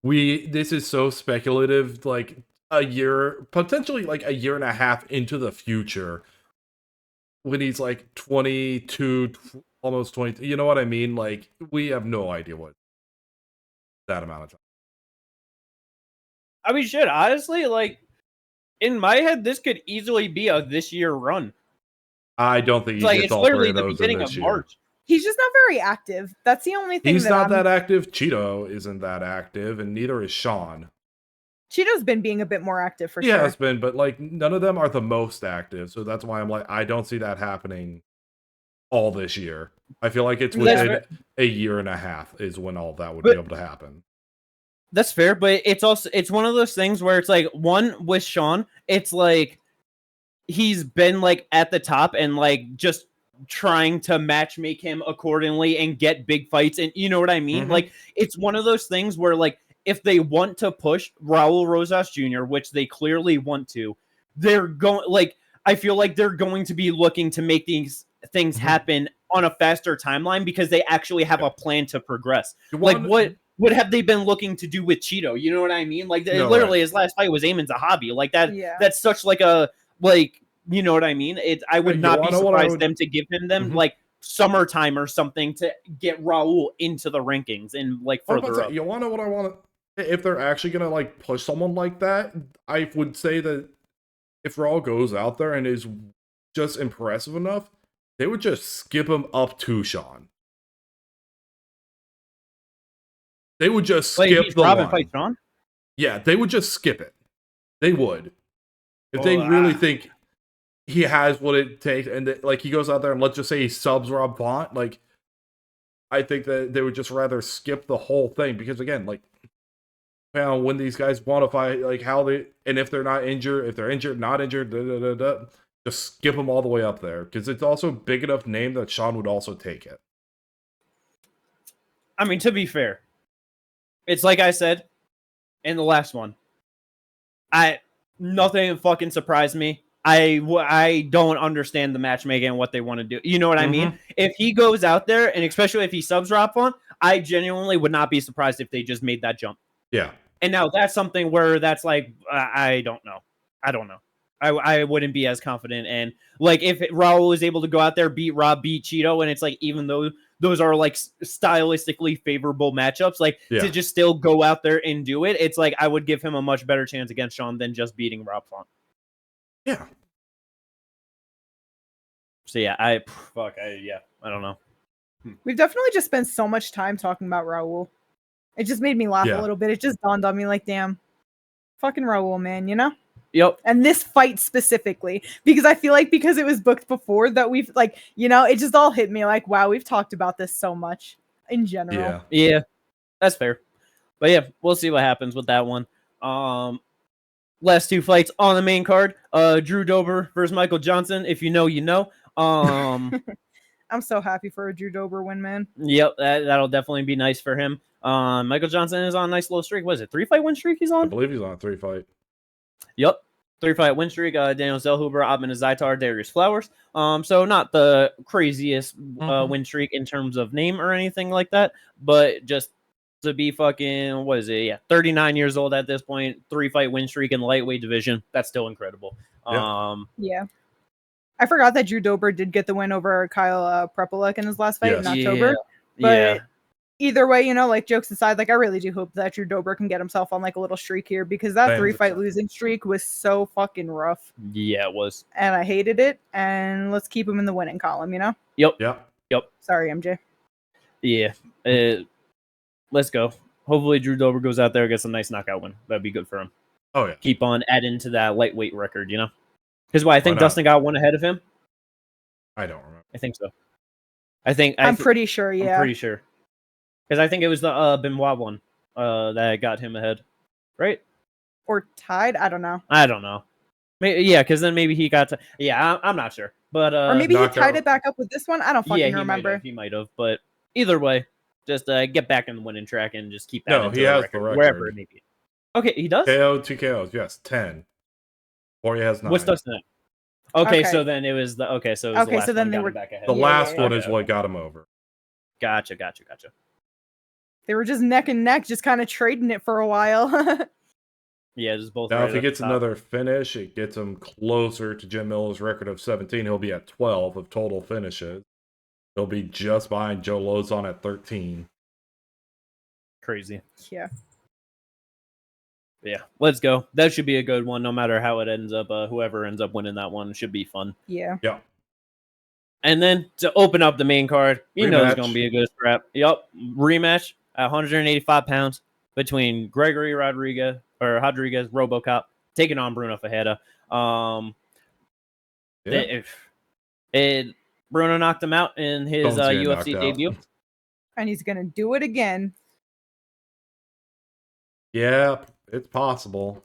this is so speculative, like potentially like a year and a half into the future, when he's like 22, almost 20, you know what I mean? Like, we have no idea what that amount of time. I mean, shit, honestly, like, in my head, this could easily be a this year run. I don't think he gets all 3 of those in this year. March. He's just not very active. That's the only thing. He's not that active. Cheeto isn't that active, and neither is Sean. Cheeto's been being a bit more active for sure. He has been, but like none of them are the most active, so that's why I'm like, I don't see that happening all this year. I feel like it's within a year and a half is when all that would be able to happen. That's fair, but it's one of those things where it's like, one with Sean, it's like he's been like at the top and like just trying to match make him accordingly and get big fights, and you know what I mean? Like, it's one of those things where like if they want to push Raul Rosas Jr., which they clearly want to, they're going like, I feel like they're going to be looking to make these things happen on a faster timeline because they actually have a plan to progress. What have they been looking to do with Cheeto? You know what I mean? Like, literally his last fight was Eamon's a hobby. Like that. Yeah. That's such like a, like, you know what I mean? I would not be surprised them to give him like summertime or something to get Raul into the rankings and like further up. You want to know what I want to? If they're actually gonna like push someone like that, I would say that if Raul goes out there and is just impressive enough, they would just skip him up to Sean. They would just skip the line. Fight Sean? Yeah, they would just skip it. They would. If they really think he has what it takes, and like he goes out there and let's just say he subs Rob Font, like I think that they would just rather skip the whole thing, because again, like, when these guys want to fight, like how they, and if they're not injured, if they're injured, not injured, just skip them all the way up there, because it's also a big enough name that Sean would also take it. I mean, to be fair, it's like I said in the last one, nothing fucking surprised me. I don't understand the matchmaking and what they want to do. You know what I mean? If he goes out there, and especially if he subs Rob Font, I genuinely would not be surprised if they just made that jump. Yeah. And now that's something where that's like, I don't know. I wouldn't be as confident. And like, if Raul is able to go out there, beat Rob, beat Cheeto, and it's like, even though those are like stylistically favorable matchups, like to just still go out there and do it, it's like, I would give him a much better chance against Sean than just beating Rob Font. Yeah. So yeah, I don't know. We've definitely just spent so much time talking about Raul. It just made me laugh a little bit. It just dawned on me like, damn, fucking Raul, man, you know? Yep. And this fight specifically, because I feel like because it was booked before that we've like, you know, it just all hit me like, wow, we've talked about this so much in general. Yeah, that's fair. But yeah, we'll see what happens with that one. Last 2 fights on the main card. Drew Dober versus Michael Johnson. If you know, you know. I'm so happy for a Drew Dober win, man. Yep, that'll definitely be nice for him. Michael Johnson is on a nice little streak. What is it, 3-fight win streak he's I on? believe he's on a 3-fight. Yep. 3-fight win streak. Daniel Zellhuber, Abin Zaitar, Darius Flowers. So not the craziest win streak in terms of name or anything like that, but just to be fucking, what is it? Yeah, 39 years old at this point, 3-fight win streak in the lightweight division. That's still incredible. Yeah. I forgot that Drew Dober did get the win over Kyle Prepolek in his last fight in October. But either way, you know, like, jokes aside, like, I really do hope that Drew Dober can get himself on like a little streak here, because that 3-fight losing streak was so fucking rough. Yeah, it was. And I hated it. And let's keep him in the winning column, you know? Yep. Sorry, MJ. Yeah. Let's go. Hopefully Drew Dober goes out there and gets a nice knockout win. That'd be good for him. Oh, yeah. Keep on adding to that lightweight record, you know? Because I think Dustin got one ahead of him. I don't remember. I think so. I'm pretty sure, yeah. I'm pretty sure. Because I think it was the Benoit one that got him ahead. Right? Or tied? I don't know. Maybe, yeah, because then maybe he got to... Yeah, I'm not sure. But or maybe he tied it back up with this one? I don't fucking remember. He might have. But either way, just get back in the winning track and just keep adding he has the record. Wherever it may be. Okay, he does? KO, 2 KOs, yes, 10. Corey has 9. What's Dustin at? Okay, so then it was the... Okay, so it was the last so then one they were back ahead. The last one is what got him over. Gotcha. They were just neck and neck, just kind of trading it for a while. Yeah, just both. Now, if he gets another finish, it gets him closer to Jim Miller's record of 17. He'll be at 12 of total finishes. He'll be just behind Joe Lozon at 13. Crazy. Yeah, let's go. That should be a good one, no matter how it ends up. Whoever ends up winning that one should be fun. Yeah. And then to open up the main card, you know it's going to be a good scrap. Rematch at 185 pounds between Gregory Rodriguez, Robocop, taking on Bruno Ferreira. Bruno knocked him out in his UFC debut. And he's going to do it again. Yeah, it's possible.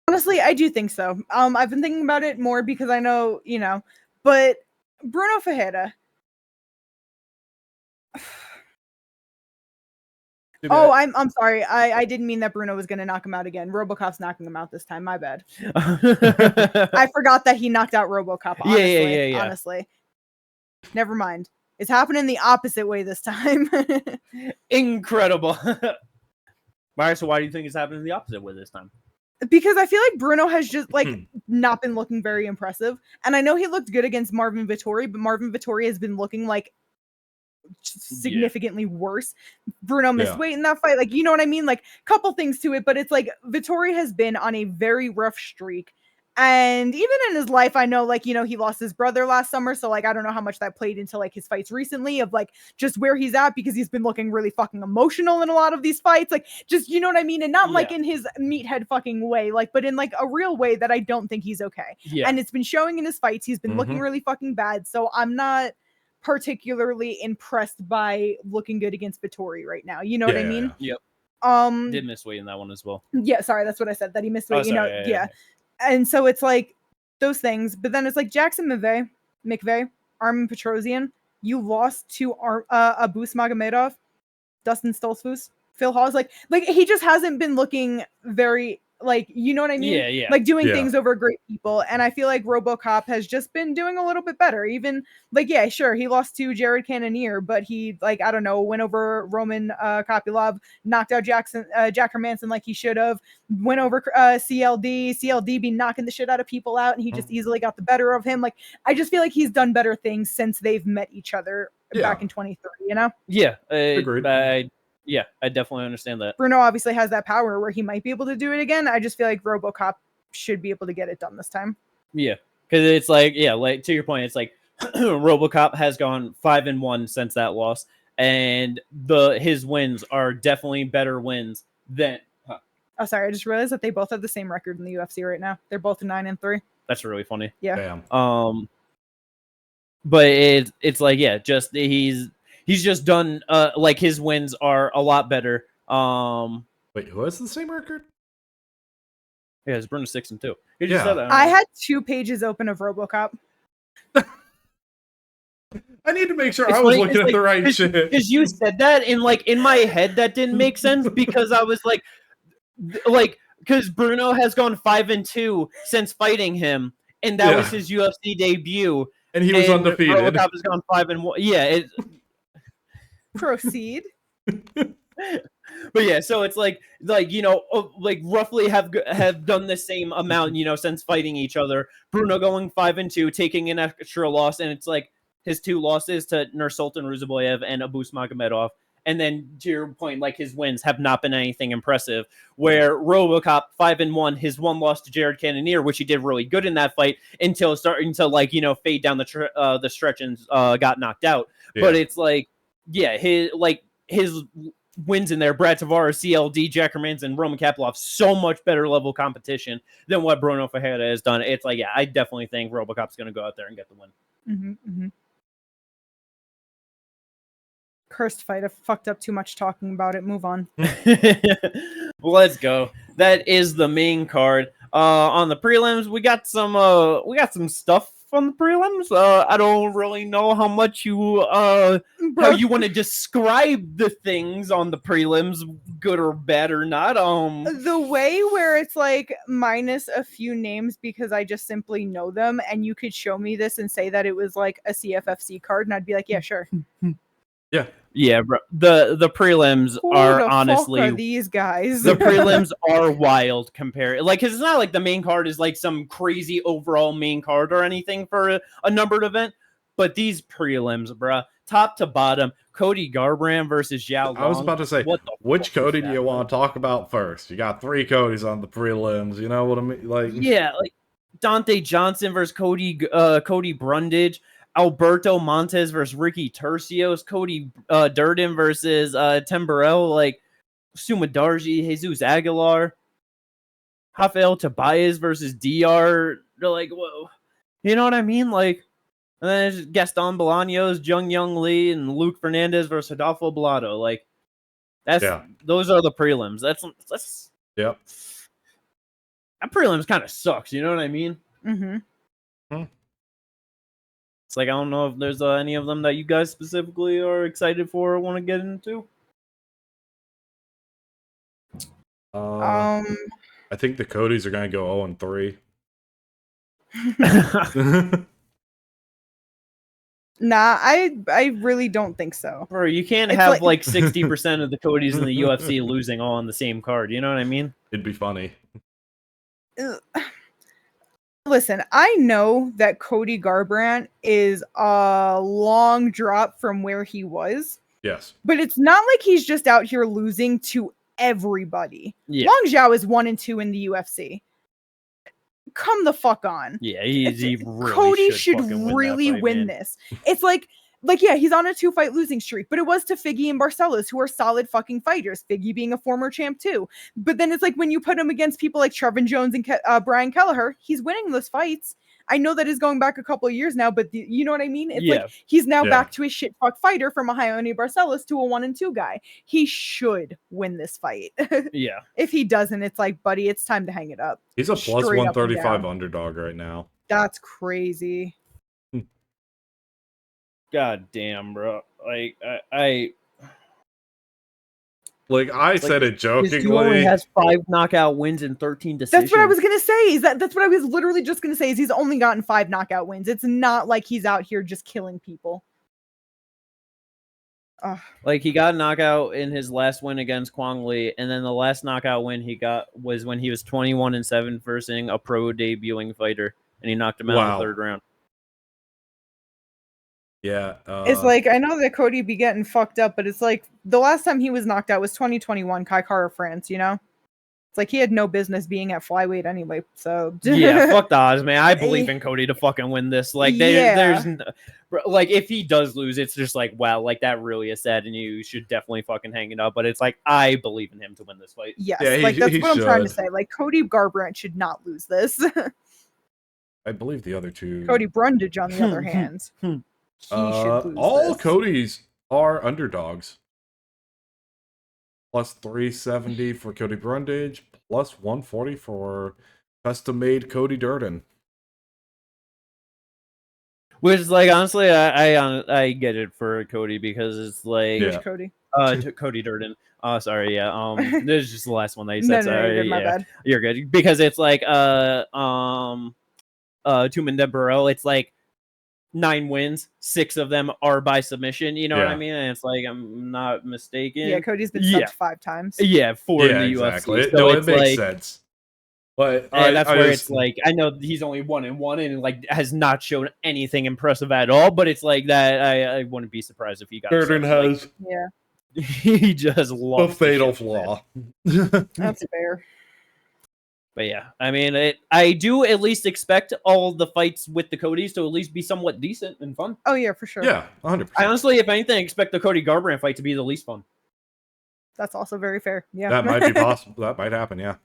Honestly, I do think so. I've been thinking about it more because I know, you know, but Bruno Ferreira. I'm sorry. I didn't mean that Bruno was going to knock him out again. Robocop's knocking him out this time. My bad. I forgot that he knocked out Robocop. Honestly, yeah. Honestly. Never mind. It's happening the opposite way this time. Incredible. Alright, so why do you think it's happening the opposite way this time? Because I feel like Bruno has just not been looking very impressive. And I know he looked good against Marvin Vettori, but Marvin Vettori has been looking like significantly worse. Bruno missed weight in that fight. Like, you know what I mean? Like, couple things to it, but it's like Vettori has been on a very rough streak. And even in his life, I know, like, you know, he lost his brother last summer. So, like, I don't know how much that played into, like, his fights recently of, like, just where he's at, because he's been looking really fucking emotional in a lot of these fights. Like, just, you know what I mean? And not, like, in his meathead fucking way, like, but in, like, a real way that I don't think he's okay. And it's been showing in his fights. He's been looking really fucking bad. So I'm not particularly impressed by looking good against Vettori right now. You know what I mean? Did miss weight in that one as well. Yeah, sorry, that's what I said, that he missed weight, yeah. And so it's like those things, but then it's like Jackson McVeigh, Armin Petrosian, you lost to Abus Magomedov, Dustin Stoltzfus, Phil Hawes, like he just hasn't been looking very, like, you know what I mean? Like doing things over great people. And I feel like Robocop has just been doing a little bit better. Even like, yeah, sure, he lost to Jared Cannonier, but he, like, I don't know, went over Roman Kopylov, knocked out Jack Hermanson like he should have, went over CLD be knocking the shit out of people out, and he just easily got the better of him. Like, I just feel like he's done better things since they've met each other back in 2030, you know? Yeah. Agreed. Yeah, I definitely understand that. Bruno obviously has that power where he might be able to do it again. I just feel like Robocop should be able to get it done this time. Yeah, because it's like, like, to your point, it's like Robocop has gone 5-1 since that loss, and his wins are definitely better wins than. Oh, sorry, I just realized that they both have the same record in the UFC right now. They're both 9-3. That's really funny. Yeah. Damn. But it's like, just he's just done, like, his wins are a lot better. Wait, who has the same record? Yeah, it's Brunno 6-2. Said that. I had 2 pages open of Robocop. I need to make sure I was looking at the right shit. Because you said that, and like in my head, that didn't make sense because I was like, because Brunno has gone 5-2 since fighting him, and that was his UFC debut, and he was undefeated. Robocop has gone 5-1. Yeah, proceed. But yeah, so it's like roughly have done the same amount, since fighting each other. Brunno going 5-2, taking an extra loss, and it's like his 2 losses to Nursultan Ruzaboyev and Abus Magomedov. And then to your point, like his wins have not been anything impressive. Where Robocop 5-1, his 1 loss to Jared Cannonier, which he did really good in that fight until starting to fade down the stretch and got knocked out. Yeah. But it's like, yeah, his wins in there, Brad Tavares, CLD, Jack Hermans, and Roman Kapilov, so much better level competition than what Bruno Ferreira has done. It's like, yeah, I definitely think Robocop's going to go out there and get the win. Mm-hmm. Cursed fight. I fucked up too much talking about it. Move on. Let's go. That is the main card. On the prelims, we got some stuff on the prelims. I don't really know how much how you want to describe the things on the prelims, good or bad or not. The way where it's like minus a few names because I just simply know them, and you could show me this and say that it was like a CFFC card, and I'd be like, yeah, sure. Yeah, bro. The prelims are honestly fuck are these guys. The prelims are wild compared. Like, cause it's not like the main card is like some crazy overall main card or anything for a numbered event, but these prelims, bro, top to bottom, Cody Garbrandt versus Xiao. I was about to say, which Cody do you want to talk about first? You got 3 Codys on the prelims. You know what I mean? Like, yeah, like Dante Johnson versus Cody Brundage. Alberto Montes versus Ricky Turcios, Cody Durden versus Timberell, like Sumudaerji-Aguilar, Rafael Tobias versus DR. They're like, whoa, you know what I mean? Like, and then there's Gaston Bolaños, Jung Young Lee, and Luke Fernandez versus Adolfo Bellato. Like, those are the prelims. That's yep. That prelims kind of sucks. You know what I mean? Mm-hmm. It's like, I don't know if there's any of them that you guys specifically are excited for or want to get into. I think the Codys are going to go 0-3. Nah, I really don't think so. Bro, you can't have like 60% of the Codys in the UFC losing all on the same card. You know what I mean? It'd be funny. Listen, I know that Cody Garbrandt is a long drop from where he was. Yes. But it's not like he's just out here losing to everybody. Yeah. Long Xiao is 1-2 in the UFC. Come the fuck on. Yeah, he really Cody should really win this. It's like, yeah, he's on a 2-fight losing streak, but it was to Figgy and Barcelos, who are solid fucking fighters. Figgy being a former champ too. But then it's like when you put him against people like Trevin Jones and Brian Kelleher, he's winning those fights. I know that is going back a couple of years now, but you know what I mean? It's like he's now back to a shit fuck fighter from a Raoni Barcelos to a 1-2 guy. He should win this fight. Yeah. If he doesn't, it's like, buddy, it's time to hang it up. He's a plus 135 underdog right now. That's crazy. God damn, bro. Like, I said it jokingly. He only has 5 knockout wins and 13 decisions. That's what I was gonna say. That's what I was literally just gonna say. Is he's only gotten 5 knockout wins. It's not like he's out here just killing people. Like, he got a knockout in his last win against Kwang Lee, and then the last knockout win he got was when he was 21-7 versus a pro debuting fighter, and he knocked him out in the 3rd round. Yeah. It's like, I know that Cody be getting fucked up, but it's like the last time he was knocked out was 2021, Kai Kara France, you know? It's like he had no business being at flyweight anyway, so... Yeah, fuck the odds, man. I believe in Cody to fucking win this. Like, there's... Like, if he does lose, it's just like, wow, like, that really is sad, and you should definitely fucking hang it up. But it's like, I believe in him to win this fight. Yes, like, that's what I'm trying to say. Like, Cody Garbrandt should not lose this. I believe the other two... Cody Brundage, on the other hand. All Codys are underdogs. Plus 370 for Cody Brundage, plus 140 for custom-made Cody Durden. Which is like honestly, I get it for Cody because it's like Cody. Cody Durden. Oh, sorry, yeah. This is just the last one that you No, said. Sorry, you're good, my bad. You're good because it's like Tumen de Burrow. It's like 9 wins, 6 of them are by submission. You know what I mean? And it's like I'm not mistaken. Yeah, Cody's been subbed 5 times. Yeah, 4 in the exactly. UFC. So it makes sense. But that's where it's like I know he's only 1-1 and like has not shown anything impressive at all. But it's like that I wouldn't be surprised if he got. Durden has he just loves the fatal flaw. That's fair. But yeah, I mean, I do at least expect all the fights with the Codys to at least be somewhat decent and fun. Oh yeah, for sure. Yeah, 100%. I honestly, if anything, expect the Cody Garbrandt fight to be the least fun. That's also very fair. Yeah, that might be possible. That might happen. Yeah.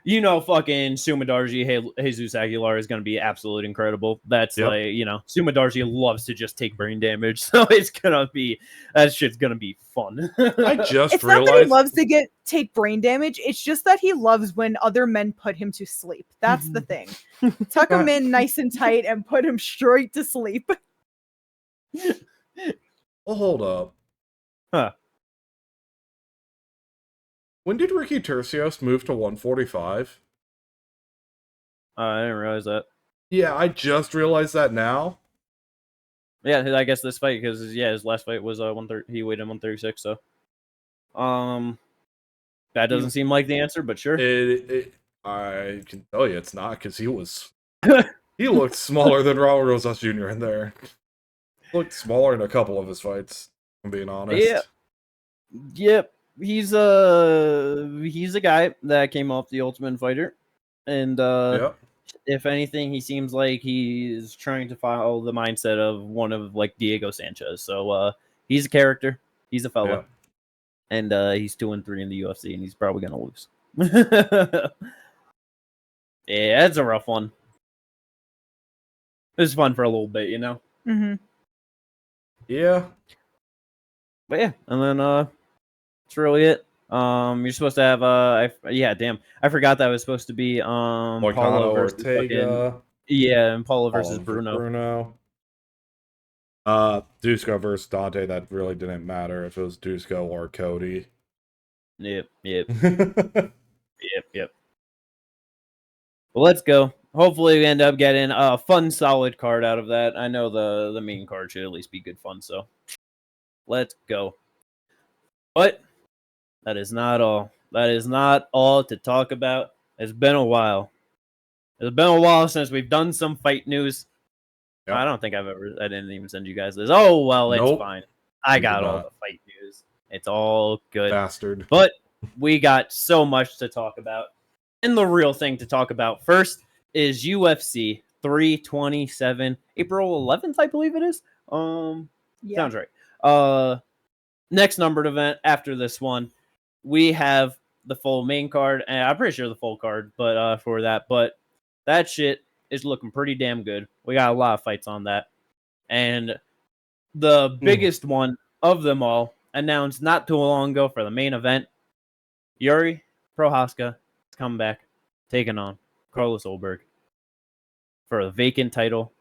You know, fucking Sumudaerji-Aguilar is going to be absolutely incredible. That's like, you know, Sumudaerji loves to just take brain damage, so it's gonna be that shit's gonna be fun. I just it's realized not that he loves to take brain damage. It's just that he loves when other men put him to sleep. That's the thing. Tuck him in nice and tight and put him straight to sleep. Well, hold up. Huh. When did Ricky Turcios move to 145? I didn't realize that. Yeah, I just realized that now. Yeah, I guess this fight because his last fight was 130. He weighed in 136. So, that doesn't seem like the answer, but sure. I can tell you it's not because he looked smaller than Raul Rosas Jr. in there. Looked smaller in a couple of his fights. I'm being honest. Yeah. Yep. He's a guy that came off the Ultimate Fighter, and if anything, he seems like he's trying to follow the mindset of one of like Diego Sanchez. So he's a character, he's a fella, and he's 2-3 in the UFC, and he's probably gonna lose. Yeah, it's a rough one. It was fun for a little bit, you know. Yeah, but yeah, and then that's really it. You're supposed to have I forgot that was supposed to be Moicano Paulo versus Ortega. And Paulo versus Brunno. Dusko versus Dante. That really didn't matter if it was Dusko or Cody. Yep. Well, let's go. Hopefully, we end up getting a fun, solid card out of that. I know the main card should at least be good fun. So, let's go. But that is not all. That is not all to talk about. It's been a while. It's been a while since we've done some fight news. Yep. I don't think I didn't even send you guys this. Oh, well, it's fine. I got all the fight news. It's all good. Bastard. But we got so much to talk about. And the real thing to talk about first is UFC 327, April 11th, I believe it is. Sounds right. Next numbered event after this one, we have the full main card, and I'm pretty sure the full card, but for that, but that shit is looking pretty damn good. We got a lot of fights on that, and the biggest one of them all announced not too long ago for the main event. Yuri Prochazka is coming back, taking on Carlos Ulberg for a vacant title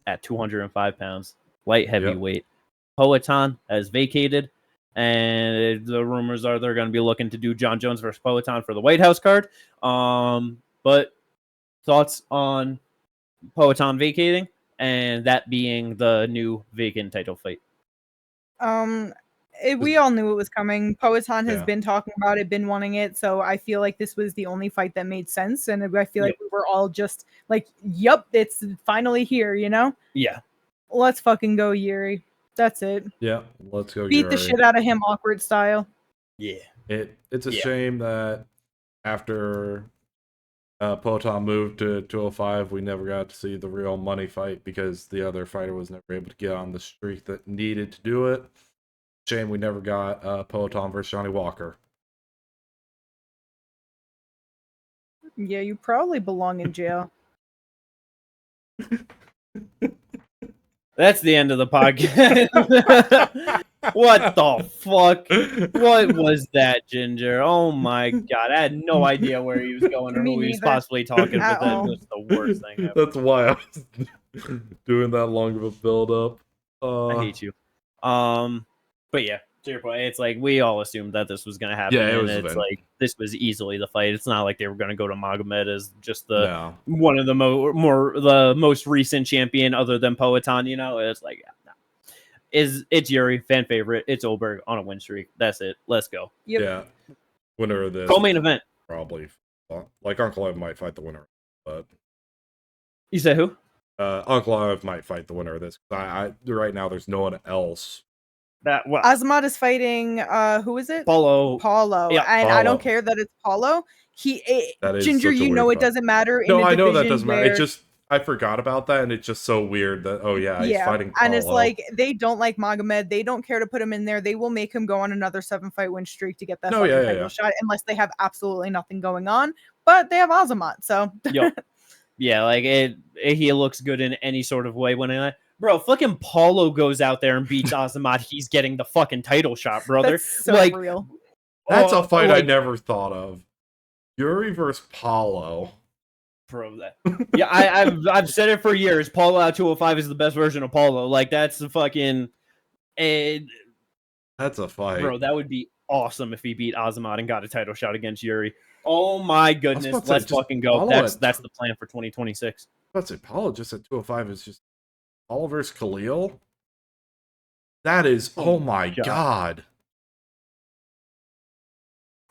at 205 pounds, light heavyweight. Poatan has vacated, and the rumors are they're going to be looking to do John Jones versus Poatan for the White House card. But thoughts on Poatan vacating and that being the new vacant title fight? We all knew it was coming. Poatan has been talking about it, been wanting it, so I feel like this was the only fight that made sense, and I feel like we were all just like, "Yup, it's finally here," you know? Yeah. Let's fucking go, Yuri. That's it. Yeah, let's go. Beat the shit out of him, awkward style. Yeah. It's a shame that after Poatan moved to 205, we never got to see the real money fight because the other fighter was never able to get on the streak that needed to do it. Shame we never got Poatan versus Johnny Walker. Yeah, you probably belong in jail. That's the end of the podcast. What the fuck? What was that, Ginger? Oh my god. I had no idea where he was going or who he was possibly talking, but that was the worst thing ever. That's why Doing that long of a build up. I hate you. But yeah, to your point, it's like we all assumed that this was going to happen. Yeah, and it's like this was easily the fight. It's not like they were going to go to Magomed as just the one of the the most recent champion other than Poatan. You know, it's like it's Yuri, fan favorite. It's Oberg on a win streak. That's it. Let's go. Yep. Yeah, winner of this co-main event. Probably like Uncle Ev might fight the winner, but you said who? Uncle Ev might fight the winner of this. I right now there's no one else. Azamat is fighting who is it? Paulo. Yeah, and Paulo. I don't care that it's Paulo. Ginger, you know it doesn't matter. No, I know that doesn't matter. It just I forgot about that, and it's just so weird that he's fighting Paulo. And it's like they don't like Magomed. They don't care to put him in there. They will make him go on another 7-fight win streak to get that title shot, unless they have absolutely nothing going on. But they have Azamat, so yeah, like he looks good in any sort of way when bro, fucking Paulo goes out there and beats Azamat. He's getting the fucking title shot, brother. That's so real. That's a fight I never thought of. Yuri versus Paulo. Bro, yeah, I've said it for years. Paulo at 205 is the best version of Paulo. Like that's the fucking. That's a fight, bro. That would be awesome if he beat Azamat and got a title shot against Yuri. Oh my goodness, let's fucking go. That's the plan for 2026. Let's say Paulo just at 205 is just Paulo versus Khalil. That is oh my god.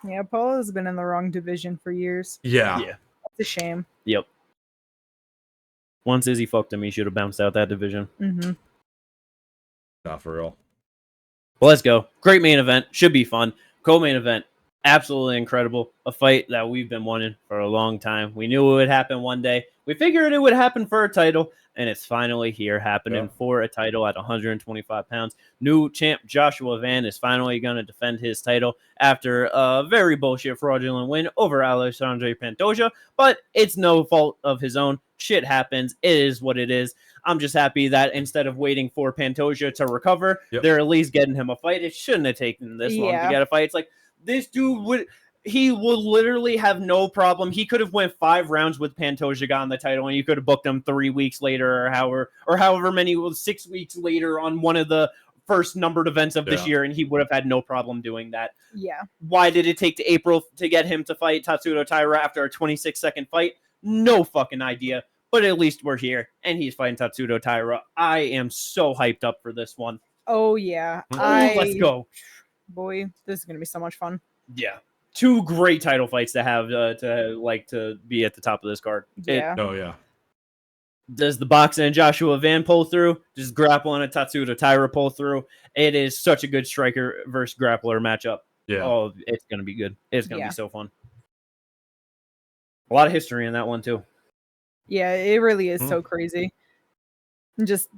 Yeah, Paulo's been in the wrong division for years. Yeah. It's a shame. Yep. Once Izzy fucked him, he should have bounced out that division. Mm-hmm. Not for real. Well, let's go. Great main event. Should be fun. Co-main event. Absolutely incredible. A fight that we've been wanting for a long time. We knew it would happen one day. We figured it would happen for a title, and it's finally here happening for a title at 125 pounds. New champ Joshua Van is finally going to defend his title after a very bullshit fraudulent win over Alexandre Pantoja, but it's no fault of his own. Shit happens. It is what it is. I'm just happy that instead of waiting for Pantoja to recover, they're at least getting him a fight. It shouldn't have taken this long to get a fight. It's like, this dude would literally have no problem. He could have went 5 rounds with Pantoja, got the title, and you could have booked him 3 weeks later or however many, 6 weeks later on one of the first numbered events of this year, and he would have had no problem doing that. Yeah. Why did it take to April to get him to fight Tatsuto Taira after a 26-second fight? No fucking idea. But at least we're here, and he's fighting Tatsuto Taira. I am so hyped up for this one. Oh, yeah. Let's go. Boy, this is going to be so much fun. Yeah. 2 great title fights to have to be at the top of this card. Yeah. Does the boxing and Joshua Van pull through? Does grappling and Tatsuto Taira pull through? It is such a good striker versus grappler matchup. Yeah. Oh, it's going to be good. It's going to be so fun. A lot of history in that one, too. Yeah, it really is so crazy. And just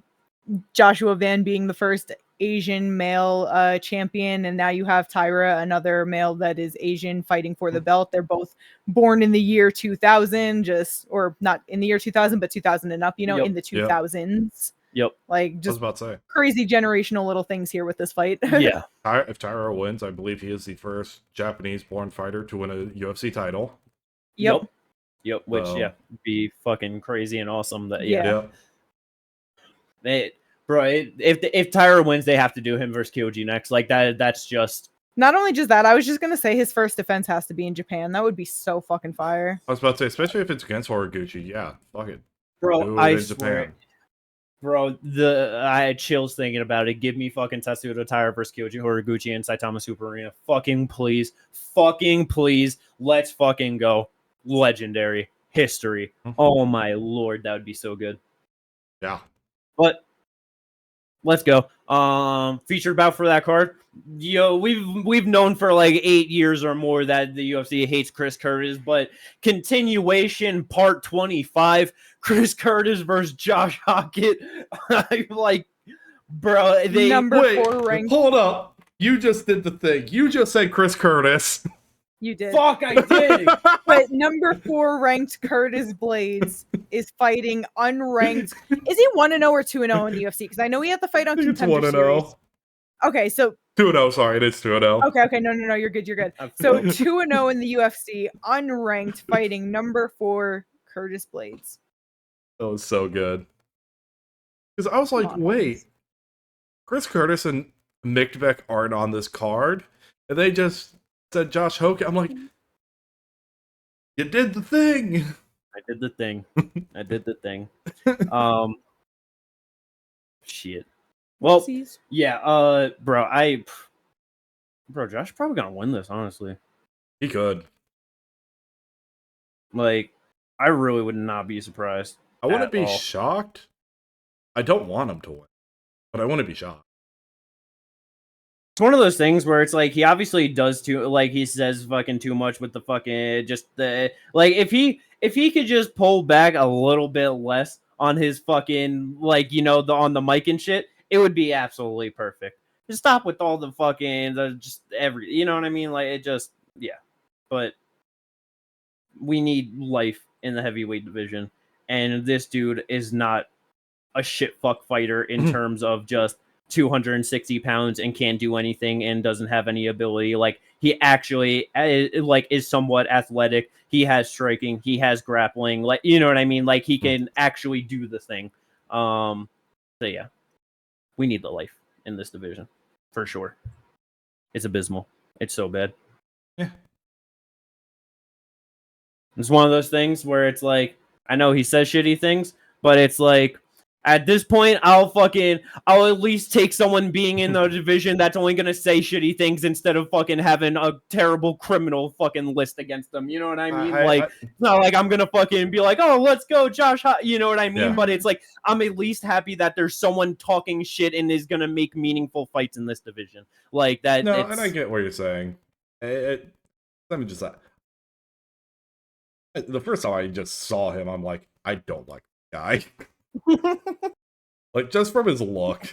Joshua Van being the first Asian male champion, and now you have Taira, another male that is Asian, fighting for the belt. They're both born in the year 2000, or not in the year 2000, but 2000 and up, in the 2000s. Yep. Like, just I was about to say, crazy generational little things here with this fight. Yeah. If Taira wins, I believe he is the first Japanese-born fighter to win a UFC title. Yep. Which would be fucking crazy and awesome. That if Taira wins, they have to do him versus Kyoji next. Like that. That's just not only just that. I was just gonna say his first defense has to be in Japan. That would be so fucking fire. I was about to say, especially if it's against Horiguchi. Yeah, fuck it, bro. I swear, bro. I had chills thinking about it. Give me fucking Tatsuto Taira versus Kyoji Horiguchi in Saitama Super Arena. Fucking please. Let's fucking go. Legendary history. Oh my lord, that would be so good. Yeah. But let's go. Featured bout for that card. We've known for like 8 years or more that the UFC hates Chris Curtis, but continuation part 25, Chris Curtis versus Josh Hockett. Like, bro, number 4 ranked. Hold up. You just did the thing. You just said Chris Curtis. You did. Fuck, I did. But number 4 ranked Curtis Blades is fighting unranked. Is he 1-0 or 2-0 in the UFC? Because I know he had the fight on Contender Series. Okay, so 2-0. Sorry, it is 2-0. Okay. No, you're good. So 2-0 in the UFC, unranked, fighting number 4 Curtis Blades. That was so good. Because I was like, wait, Chris Curtis and Mick aren't on this card, and they just said Josh Hogan. I'm like, you did the thing. I did the thing. I did the thing. Shit. Well, yeah, bro, Josh probably gonna win this, honestly. He could. Like, I really would not be surprised. I wouldn't be shocked. I don't want him to win, but I wouldn't be shocked. It's one of those things where it's like he obviously does too, like he says fucking too much with the fucking like if he could just pull back a little bit less on his fucking like on the mic and shit, it would be absolutely perfect. Just stop with all the fucking just every you know what I mean, like it just but we need life in the heavyweight division, and this dude is not a shit fuck fighter in terms of just 260 pounds and can't do anything and doesn't have any ability. Like he actually is somewhat athletic. He has striking. He has grappling. Like you know what I mean. Like he can actually do the thing. So yeah, we need the life in this division for sure. It's abysmal. It's so bad. Yeah. It's one of those things where it's like I know he says shitty things, but it's like. At this point, I'll at least take someone being in the division that's only going to say shitty things instead of fucking having a terrible criminal fucking list against them. You know what I mean? It's not like I'm going to fucking be like, oh, let's go, Josh. You know what I mean? Yeah. But it's like, I'm at least happy that there's someone talking shit and is going to make meaningful fights in this division. Like that. No, and I get what you're saying. Let me just say. The first time I just saw him, I'm like, I don't like the guy. Like just from his look.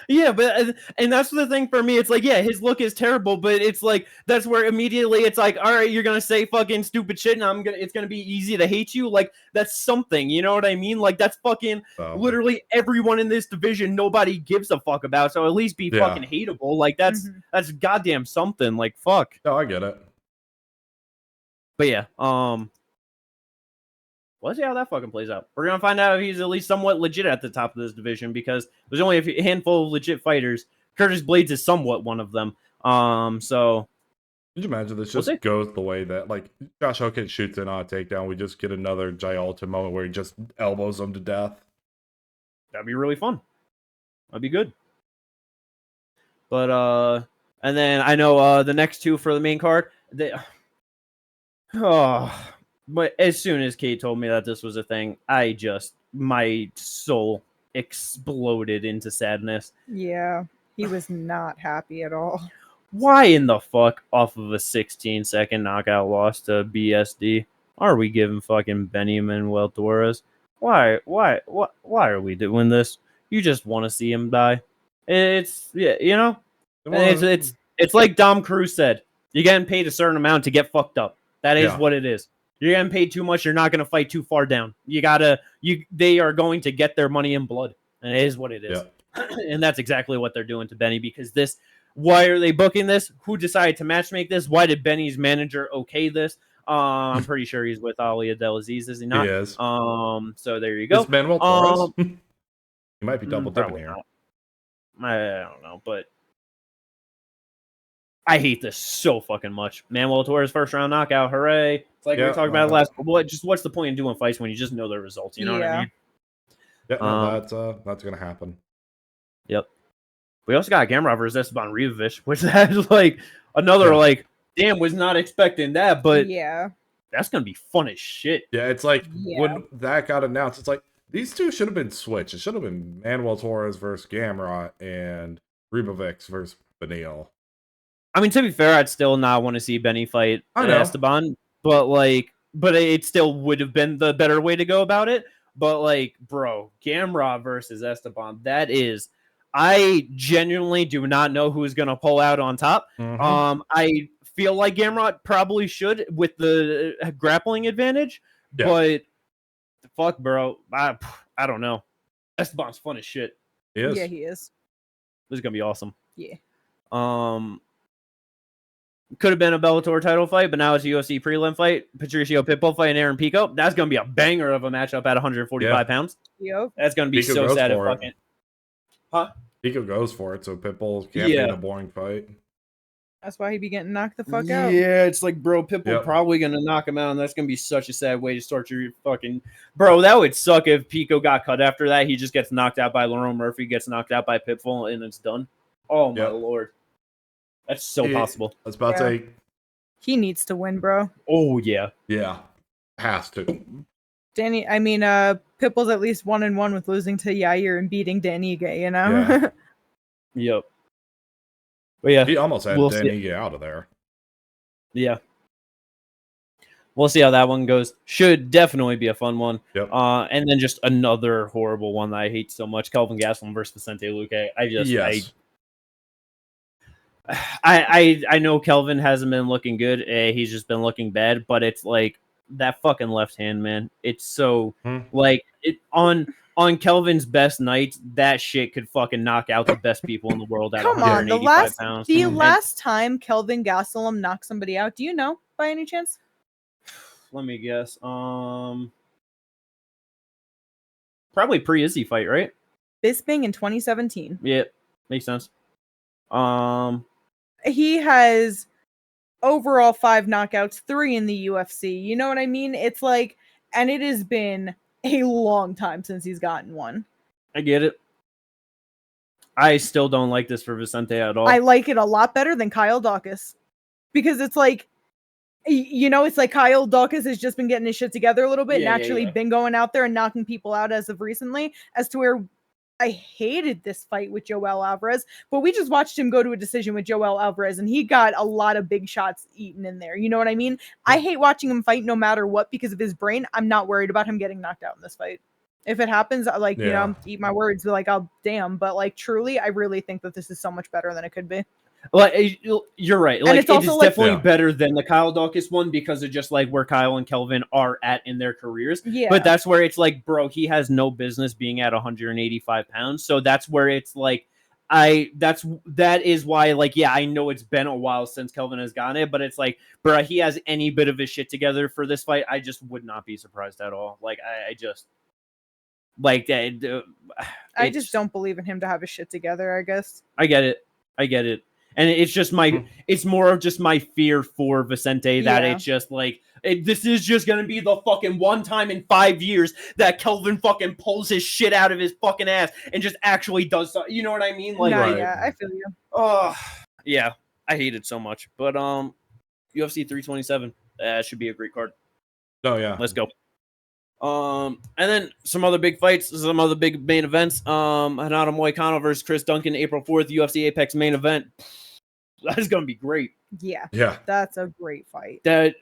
Yeah, but and that's the thing for me. It's like, yeah, his look is terrible, but it's like that's where immediately it's like, all right, you're gonna say fucking stupid shit, and it's gonna be easy to hate you. Like that's something, you know what I mean? Like that's fucking literally everyone in this division. Nobody gives a fuck about. So at least be fucking hateable. Like that's goddamn something. Like fuck. No, I get it. But yeah, let's see how that fucking plays out. We're going to find out if he's at least somewhat legit at the top of this division because there's only a handful of legit fighters. Curtis Blades is somewhat one of them. So could you imagine this just goes the way that like Josh Hogan shoots in on a takedown, we just get another Gialta moment where he just elbows him to death? That'd be really fun. That'd be good. But and then I know the next two for the main card, but as soon as Kate told me that this was a thing, my soul exploded into sadness. Yeah, he was not happy at all. Why in the fuck, off of a 16-second knockout loss to BSD, are we giving fucking Benny Manuel Torres? Why are we doing this? You just want to see him die. It's it's like Dom Cruz said. You're getting paid a certain amount to get fucked up. That is what it is. You're getting paid too much. You're not going to fight too far down. They are going to get their money in blood. And it is what it is. Yeah. And that's exactly what they're doing to Benny because why are they booking this? Who decided to matchmake this? Why did Benny's manager okay this? I'm pretty sure he's with Ali Abdelaziz, is he not? He is. So there you go. Is Manuel Torres? He might be double dipping here. Not. I don't know, but I hate this so fucking much. Manuel Torres first round knockout, hooray! It's like we were talking about last. What's the point in doing fights when you just know the results? You know what I mean? Yeah, no, that's gonna happen. Yep. We also got Gamrot versus Esteban Ribovic, which has like another like, damn, was not expecting that, but that's gonna be fun as shit. Yeah, it's like when that got announced, it's like these two should have been switched. It should have been Manuel Torres versus Gamrot and Ribovic versus Benil. I mean, to be fair, I'd still not want to see Benny fight Esteban, but it still would have been the better way to go about it. But like, bro, Gamrot versus Esteban, that is, I genuinely do not know who's gonna pull out on top. I feel like Gamrot probably should with the grappling advantage, but fuck, bro, I don't know. Esteban's fun as shit. He is. Yeah, he is. This is gonna be awesome. Yeah. Could have been a Bellator title fight, but now it's a UFC prelim fight. Patricio Pitbull fighting Aaron Pico. That's going to be a banger of a matchup at 145 pounds. Yep. That's going to be Pico so goes sad if for it. fucking... Huh? Pico goes for it, so Pitbull can't be in a boring fight. That's why he'd be getting knocked the fuck out. Yeah, it's like, bro, Pitbull probably going to knock him out, and that's going to be such a sad way to start your fucking... Bro, that would suck if Pico got cut after that. He just gets knocked out by Lerone Murphy, gets knocked out by Pitbull, and it's done. Oh, my Lord. That's so possible. I was about to say... He needs to win, bro. Oh, yeah. Yeah. Has to. Pitbull's at least 1-1 with losing to Yair and beating Danige, you know? Yeah. Yep. But yeah. He almost had Danige out of there. Yeah. We'll see how that one goes. Should definitely be a fun one. Yep. And then just another horrible one that I hate so much. Kelvin Gastelum versus Vicente Luque. I know Kelvin hasn't been looking good. He's just been looking bad, but it's like that fucking left hand, man. It's so like it on Kelvin's best nights, that shit could fucking knock out the best people in the world at 185 pounds. The last time Kelvin Gastelum knocked somebody out, do you know by any chance? Let me guess. Probably pre-Izzy fight, right? Bisping in 2017. Yeah, makes sense. He has overall 5 knockouts, 3 in the UFC. You know what I mean? It's like, and it has been a long time since he's gotten one. I get it. I still don't like this for Vicente at all. I like it a lot better than Kyle Daukaus. Because it's like, you know, it's like Kyle Daukaus has just been getting his shit together a little bit and actually been going out there and knocking people out as of recently, as to where I hated this fight with Joel Alvarez, but we just watched him go to a decision with Joel Alvarez, and he got a lot of big shots eaten in there. You know what I mean? I hate watching him fight no matter what because of his brain. I'm not worried about him getting knocked out in this fight. If it happens, I you know, eat my words, like, oh, damn. But, like, truly, I really think that this is so much better than it could be. Like, you're right. Like, it's also definitely better than the Kyle Daukaus one because of just like where Kyle and Kelvin are at in their careers. Yeah. But that's where it's like, bro, he has no business being at 185 pounds. So that's where it's like, that is why, like, yeah, I know it's been a while since Kelvin has gotten it, but it's like, bro, he has any bit of his shit together for this fight. I just would not be surprised at all. Like, I just like that. I just don't believe in him to have his shit together, I guess. I get it. And it's just it's more of just my fear for Vicente that it's just like, this is just going to be the fucking one time in 5 years that Kelvin fucking pulls his shit out of his fucking ass and just actually does something. You know what I mean? Like, yeah, I feel you. Yeah, I hate it so much. But UFC 327, should be a great card. Oh, yeah. Let's go. And then some other big fights, some other big main events. Renato Moicano versus Chris Duncan, April 4th, UFC Apex main event. That is going to be great. Yeah. Yeah. That's a great fight. That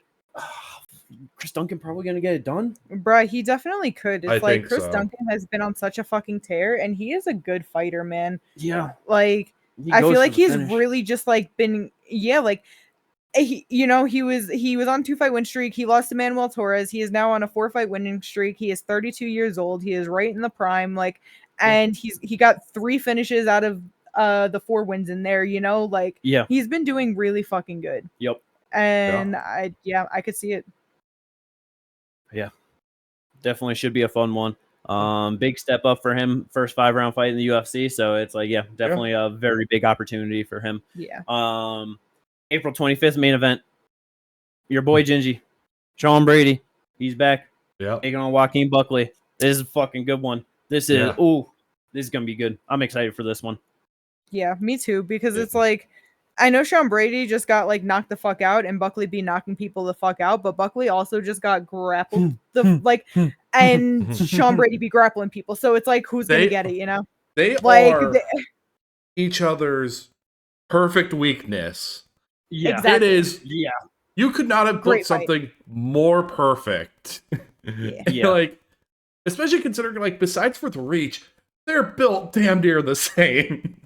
Chris Duncan probably going to get it done? Bruh, he definitely could. It's like Chris so. Duncan has been on such a fucking tear, and he is a good fighter, man. Yeah. Like, I feel like he's really just like been, like, he was on 2-fight win streak. He lost to Manuel Torres. He is now on a 4-fight winning streak. He is 32 years old. He is right in the prime. Like, and he got 3 finishes out of the 4 wins in there. You know, like, he's been doing really fucking good. Yep. And I could see it. Yeah, definitely should be a fun one. Big step up for him. First 5-round fight in the UFC. So it's like, definitely a very big opportunity for him. Yeah. April 25th main event. Your boy Gingy, Sean Brady, he's back. Yeah, taking on Joaquin Buckley. This is a fucking good one. This is this is gonna be good. I'm excited for this one. Yeah, me too. Because it's like, I know Sean Brady just got like knocked the fuck out, and Buckley be knocking people the fuck out, but Buckley also just got grappled and Sean Brady be grappling people. So it's like, who's gonna get it? You know, they are each other's perfect weakness. Yeah, exactly. It is. Yeah, you could not have put something more perfect. Yeah. Like, especially considering, like, besides for the reach, they're built damn near the same.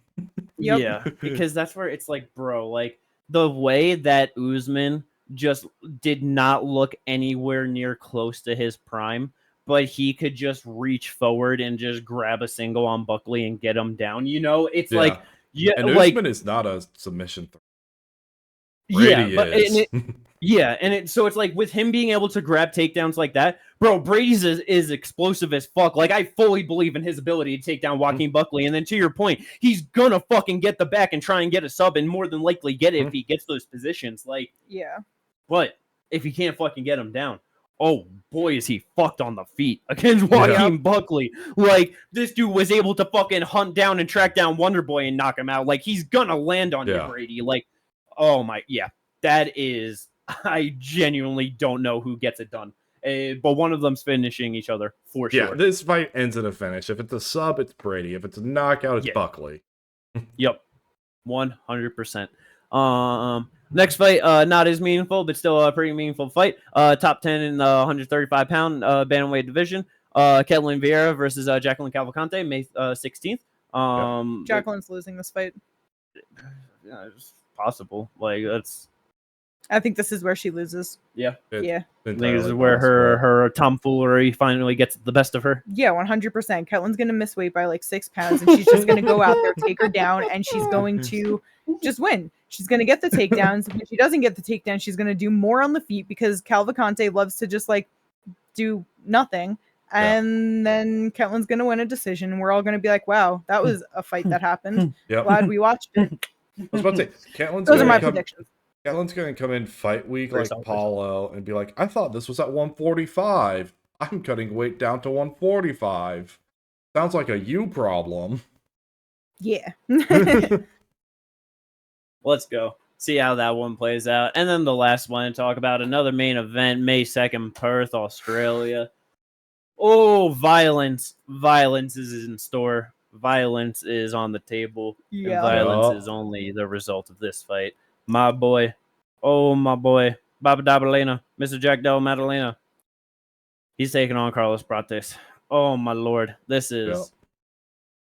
Yep. Yeah, because that's where it's like, bro, like the way that Usman just did not look anywhere near close to his prime, but he could just reach forward and just grab a single on Buckley and get him down. You know, it's like, and like, Usman is not a submission threat. Brady but is. so it's like with him being able to grab takedowns like that, bro, Brady's is explosive as fuck. Like I fully believe in his ability to take down Joaquin Buckley. And then to your point, he's gonna fucking get the back and try and get a sub and more than likely get it if he gets those positions. Like, yeah. But if he can't fucking get him down, oh boy, is he fucked on the feet against Joaquin Buckley. Like, this dude was able to fucking hunt down and track down Wonder Boy and knock him out. Like, he's gonna land on you, Brady. Like, oh my, that is, I genuinely don't know who gets it done. But one of them's finishing each other, for sure. Yeah, this fight ends in a finish. If it's a sub, it's Brady. If it's a knockout, it's Buckley. Yep. 100%. Next fight, not as meaningful, but still a pretty meaningful fight. Top 10 in the 135-pound bantamweight division. Ketlen Vieira versus Jacqueline Cavalcanti, May 16th. Jacqueline's losing this fight. It's possible. Like, that's... I think this is where she loses. Yeah. I think this is where her tomfoolery finally gets the best of her. Yeah, 100%. Ketlen's going to miss weight by like 6 pounds, and she's just going to go out there, take her down, and she's going to just win. She's going to get the takedowns. When she doesn't get the takedown, she's going to do more on the feet because Cavalcanti loves to just like do nothing. And then Ketlen's going to win a decision, and we're all going to be like, wow, that was a fight that happened. Glad we watched it. I was about to say, those are my predictions. Ketlen's going to come in fight week like Paulo and be like, I thought this was at 145. I'm cutting weight down to 145. Sounds like a you problem. Yeah. Let's go. See how that one plays out. And then the last one, talk about another main event, May 2nd, Perth, Australia. Oh, violence. Violence is in store. Violence is on the table. Yeah. And violence is only the result of this fight. My boy. Oh, my boy. Maddalena. Mr. Jack Della Maddalena. He's taking on Carlos Prates. Oh, my lord. This is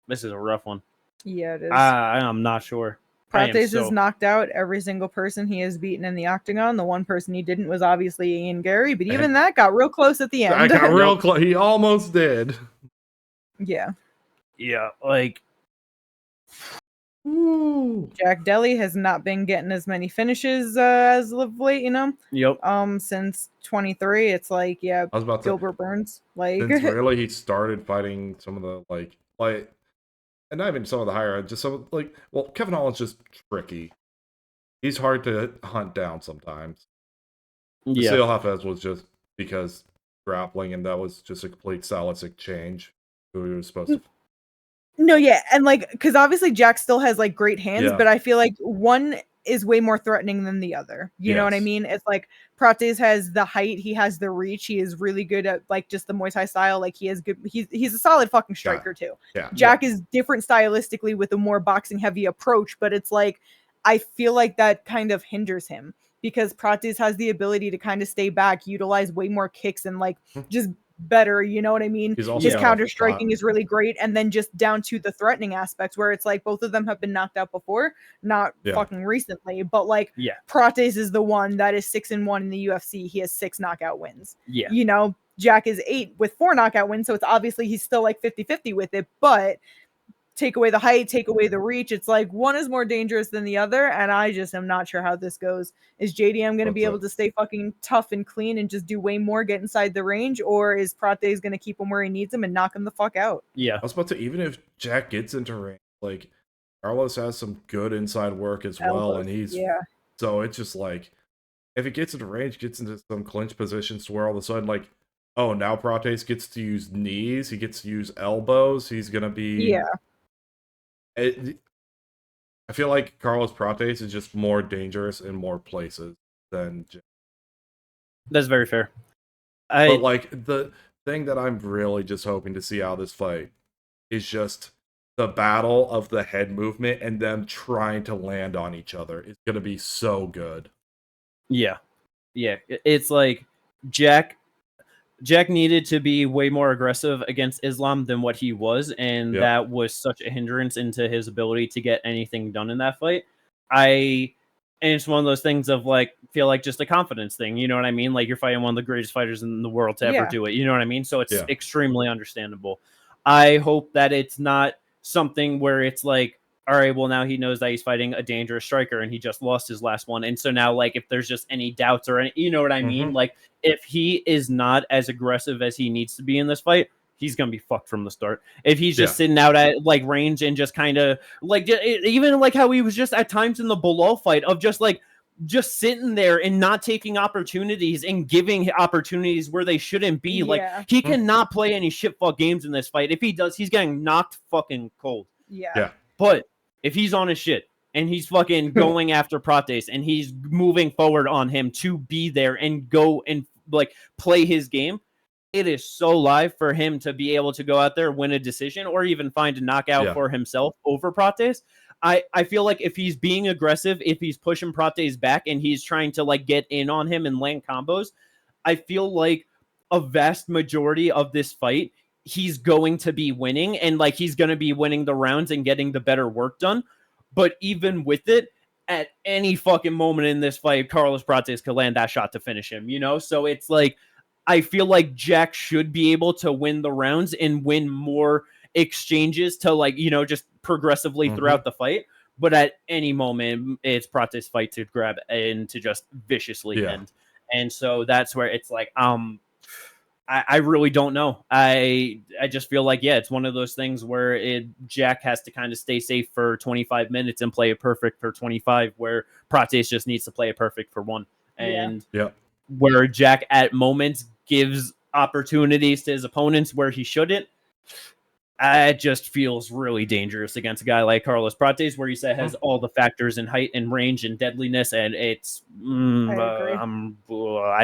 a rough one. Yeah, it is. I'm not sure. Prates has knocked out every single person he has beaten in the octagon. The one person he didn't was obviously Ian Gary, but even that got real close at the end. I got real close. He almost did. Yeah. Yeah, like... Ooh. Jack Deli has not been getting as many finishes as of late, you know. Yep. Since 23, it's like I was about Gilbert Burns. Like since really he started fighting some of the like, and not even some of the higher, just some like. Well, Kevin Holland's just tricky. He's hard to hunt down sometimes. Yeah. Seal Hafez was just because grappling, and that was just a complete stylistic change. Who he was supposed to. No, yeah, and like, because obviously Jack still has like great hands, but I feel like one is way more threatening than the other. You know what I mean? It's like Prates has the height, he has the reach, he is really good at like just the Muay Thai style. Like he is good. He's a solid fucking striker too. Yeah. Jack is different stylistically with a more boxing heavy approach, but it's like I feel like that kind of hinders him because Prates has the ability to kind of stay back, utilize way more kicks, and like just better, you know what I mean? His counter striking is really great, and then just down to the threatening aspects where it's like both of them have been knocked out before, not fucking recently, but like Prates is the one that is 6-1 in the UFC. He has 6 knockout wins. Yeah, you know, Jack is 8 with 4 knockout wins, so it's obviously he's still like 50-50 with it, but take away the height, take away the reach, it's like one is more dangerous than the other, and I just am not sure how this goes. Is JDM going to be able to stay fucking tough and clean and just do way more, get inside the range, or is Prates going to keep him where he needs him and knock him the fuck out? Yeah. I was about to, even if Jack gets into range, like, Carlos has some good inside work as well, and he's... So it's just like, if he gets into range, gets into some clinch positions to where all of a sudden, like, oh, now Prates gets to use knees, he gets to use elbows, he's going to be... Yeah. I feel like Carlos Prates is just more dangerous in more places than Jack. That's very fair. But like the thing that I'm really just hoping to see out of this fight is just the battle of the head movement and them trying to land on each other. It's going to be so good. Yeah. Yeah. It's like Jack needed to be way more aggressive against Islam than what he was, and that was such a hindrance into his ability to get anything done in that fight. And it's one of those things of like, feel like just a confidence thing, you know what I mean? Like you're fighting one of the greatest fighters in the world to ever do it, you know what I mean? So it's extremely understandable. I hope that it's not something where it's like all right, well, now he knows that he's fighting a dangerous striker and he just lost his last one. And so now, like, if there's just any doubts or any, you know what I mean? Like, if he is not as aggressive as he needs to be in this fight, he's going to be fucked from the start. If he's just sitting out at, like, range and just kind of, like, even like how he was just at times in the Bilal fight of just, like, just sitting there and not taking opportunities and giving opportunities where they shouldn't be. Yeah. Like, he cannot play any shit fuck games in this fight. If he does, he's getting knocked fucking cold. Yeah. But if he's on his shit and he's fucking going after Prates and he's moving forward on him to be there and go and like play his game, it is so live for him to be able to go out there, win a decision, or even find a knockout for himself over Prates. I feel like if he's being aggressive, if he's pushing Prates back and he's trying to like get in on him and land combos, I feel like a vast majority of this fight, he's going to be winning and like he's going to be winning the rounds and getting the better work done. But even with it, at any fucking moment in this fight, Carlos Prates could land that shot to finish him, you know? So it's like, I feel like Jack should be able to win the rounds and win more exchanges to like, you know, just progressively throughout the fight. But at any moment, it's Prates' fight to grab and to just viciously end. And so that's where it's like, I really don't know. I just feel like, it's one of those things where Jack has to kind of stay safe for 25 minutes and play it perfect for 25, where Prates just needs to play it perfect for 1. And where Jack at moments gives opportunities to his opponents where he shouldn't, it just feels really dangerous against a guy like Carlos Prates, where he said has all the factors in height and range and deadliness, and it's I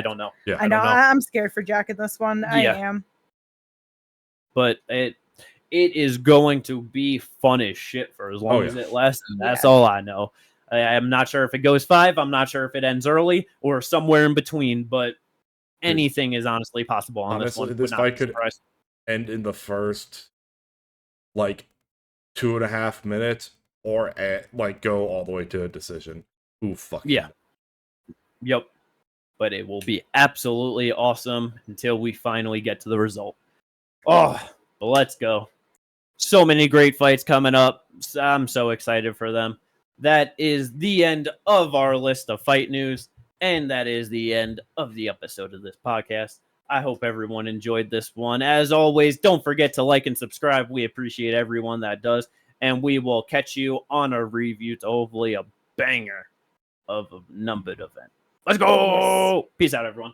don't know. I know. I'm scared for Jack in this one. I am. But it is going to be fun as shit for as long as it lasts. And that's all I know. I'm not sure if it goes 5. I'm not sure if it ends early or somewhere in between, but anything is honestly possible on this one. This fight could end in the first like 2.5 minutes or like go all the way to a decision. Ooh, fuck. Yep. But it will be absolutely awesome until we finally get to the result. Oh, but let's go. So many great fights coming up. I'm so excited for them. That is the end of our list of fight news, and that is the end of the episode of this podcast. I hope everyone enjoyed this one. As always, don't forget to like and subscribe. We appreciate everyone that does, and we will catch you on a review to hopefully a banger of a numbered event. Let's go! Peace out, everyone.